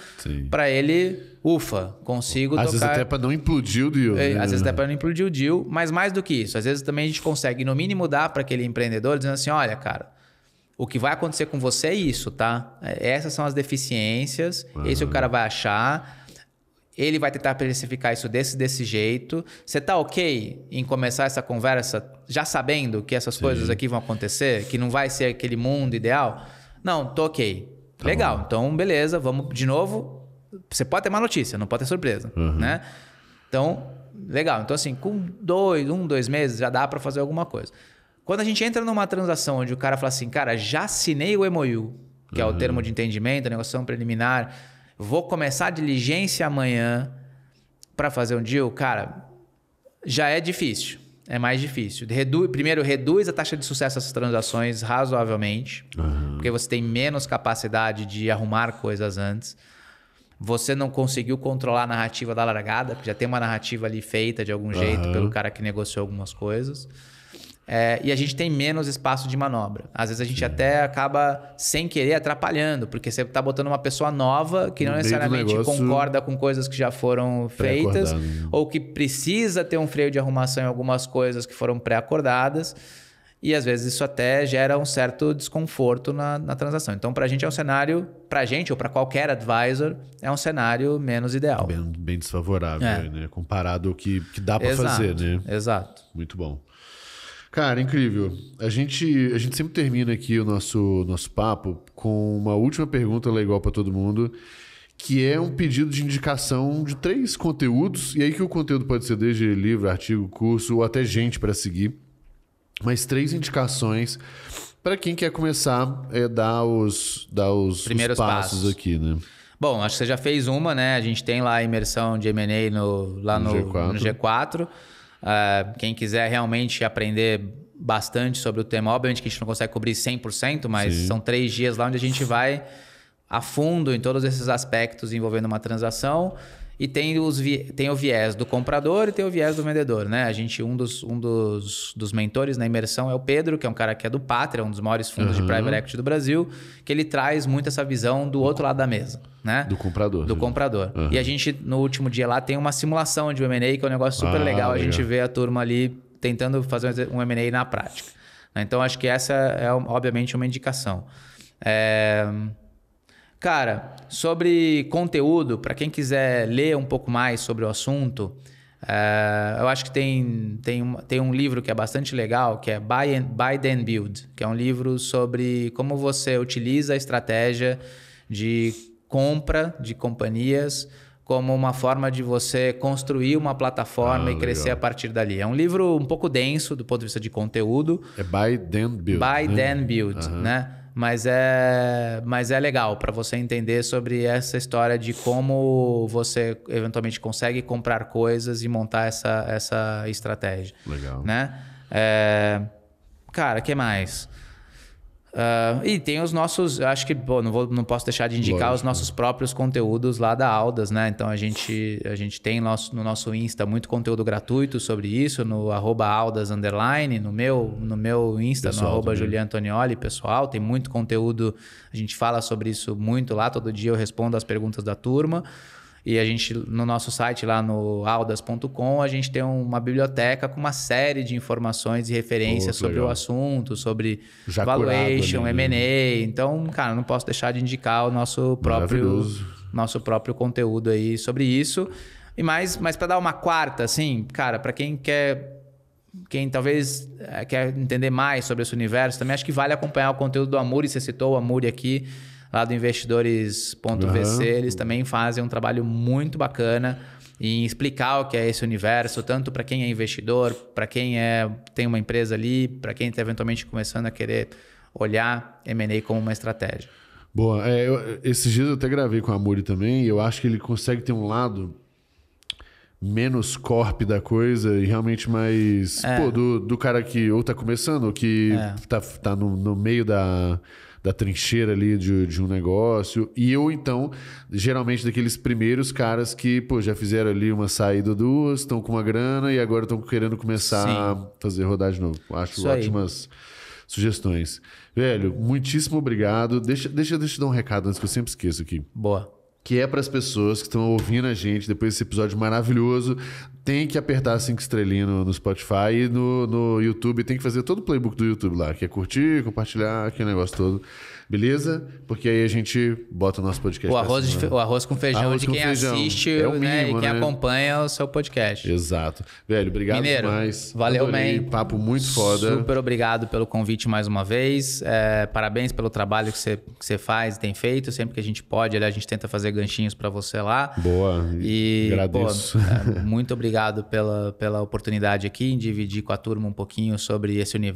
para ele... Ufa, consigo tocar... Às vezes até para não implodir o deal. Né? Às vezes até para não implodir o deal, mas mais do que isso. Às vezes também a gente consegue, no mínimo, dar para aquele empreendedor dizendo assim, olha, cara, o que vai acontecer com você é isso, tá? Essas são as deficiências, esse o cara vai achar, ele vai tentar precificar isso desse jeito. Você tá ok em começar essa conversa já sabendo que essas coisas aqui vão acontecer? Que não vai ser aquele mundo ideal? Não, tô ok. Legal, então beleza, vamos de novo... Você pode ter má notícia, não pode ter surpresa, né? Então, legal. Então, assim, com 2 meses já dá para fazer alguma coisa. Quando a gente entra numa transação onde o cara fala assim, cara, já assinei o MOU, que é o termo de entendimento, a negociação preliminar, vou começar a diligência amanhã para fazer um deal, cara, já é difícil. é mais difícil. Primeiro, reduz a taxa de sucesso dessas transações razoavelmente, porque você tem menos capacidade de arrumar coisas antes. Você não conseguiu controlar a narrativa da largada, porque já tem uma narrativa ali feita de algum jeito pelo cara que negociou algumas coisas. E a gente tem menos espaço de manobra. Às vezes a gente até acaba, sem querer, atrapalhando, porque você está botando uma pessoa nova que não necessariamente concorda com coisas que já foram feitas, ou que precisa ter um freio de arrumação em algumas coisas que foram pré-acordadas. E às vezes isso até gera um certo desconforto na transação. Então, para a gente é um cenário, para a gente ou para qualquer advisor, é um cenário menos ideal. Bem desfavorável, né? Comparado ao que dá para fazer, né? Exato. Muito bom. Cara, incrível. A gente sempre termina aqui o nosso papo com uma última pergunta legal para todo mundo, que é um pedido de indicação de 3 conteúdos, e aí que o conteúdo pode ser desde livro, artigo, curso ou até gente para seguir, mas 3 indicações para quem quer começar a dar os primeiros passos aqui, né? Bom, acho que você já fez uma, né? A gente tem lá a imersão de M&A no G4. Quem quiser realmente aprender bastante sobre o tema, obviamente que a gente não consegue cobrir 100%, mas são 3 dias lá onde a gente vai a fundo em todos esses aspectos envolvendo uma transação. E tem o viés do comprador e tem o viés do vendedor, né? A gente, um dos mentores na imersão é o Pedro, que é um cara que é do Pátria, um dos maiores fundos de private equity do Brasil, que ele traz muito essa visão do outro lado da mesa, né? Do comprador. Do comprador. E a gente, no último dia lá, tem uma simulação de um M&A, que é um negócio super legal. A gente vê a turma ali tentando fazer um M&A na prática. Então, acho que essa é, obviamente, uma indicação. Cara, sobre conteúdo, para quem quiser ler um pouco mais sobre o assunto, eu acho que tem um livro que é bastante legal, que é Buy Then Build, que é um livro sobre como você utiliza a estratégia de compra de companhias como uma forma de você construir uma plataforma e crescer a partir dali. É um livro um pouco denso do ponto de vista de conteúdo. É Buy Then Build. Buy Then Build, né? Mas é legal para você entender sobre essa história de como você eventualmente consegue comprar coisas e montar essa estratégia. Legal. Né? Cara, o que mais? E tem os nossos... Acho que não posso deixar de indicar os nossos próprios conteúdos lá da Aldas, né? Então a gente tem no nosso Insta muito conteúdo gratuito sobre isso, no @Aldas_, no meu Insta, pessoal, no @JulianAntonioli, pessoal. Tem muito conteúdo, a gente fala sobre isso muito lá, todo dia eu respondo as perguntas da turma. E a gente, no nosso site lá no aldas.com, a gente tem uma biblioteca com uma série de informações e referências sobre o assunto, sobre já valuation, ali, M&A. Né? Então, cara, não posso deixar de indicar o nosso próprio conteúdo aí sobre isso. E mas para dar uma quarta, assim, cara, para quem talvez quer entender mais sobre esse universo, também acho que vale acompanhar o conteúdo do Amuri. Você citou o Amuri aqui, lá do investidores.vc, eles também fazem um trabalho muito bacana em explicar o que é esse universo, tanto para quem é investidor, para quem tem uma empresa ali, para quem está eventualmente começando a querer olhar M&A como uma estratégia. Boa. Esses dias eu até gravei com a Amuri também, e eu acho que ele consegue ter um lado menos corp da coisa e realmente mais do cara que ou está começando ou que tá no meio da trincheira ali de um negócio. E eu, então, geralmente daqueles primeiros caras que, já fizeram ali uma saída ou 2, estão com uma grana e agora estão querendo começar a fazer rodar de novo. Acho ótimas sugestões. Velho, muitíssimo obrigado. Deixa eu dar um recado antes que eu sempre esqueço aqui. Boa. Que é para as pessoas que estão ouvindo a gente depois desse episódio maravilhoso. Tem que apertar 5 estrelinhas no Spotify e no YouTube. Tem que fazer todo o playbook do YouTube lá, que é curtir, compartilhar, aquele negócio todo. Beleza? Porque aí a gente bota o nosso podcast. O arroz com feijão de quem assiste é o mínimo, né? E quem acompanha o seu podcast. Exato. Velho, obrigado demais. Valeu, man. Papo muito foda. Super obrigado pelo convite mais uma vez. Parabéns pelo trabalho que você faz e tem feito. Sempre que a gente pode, a gente tenta fazer ganchinhos para você lá. Boa. Agradeço. Muito obrigado pela oportunidade aqui em dividir com a turma um pouquinho sobre esse universo.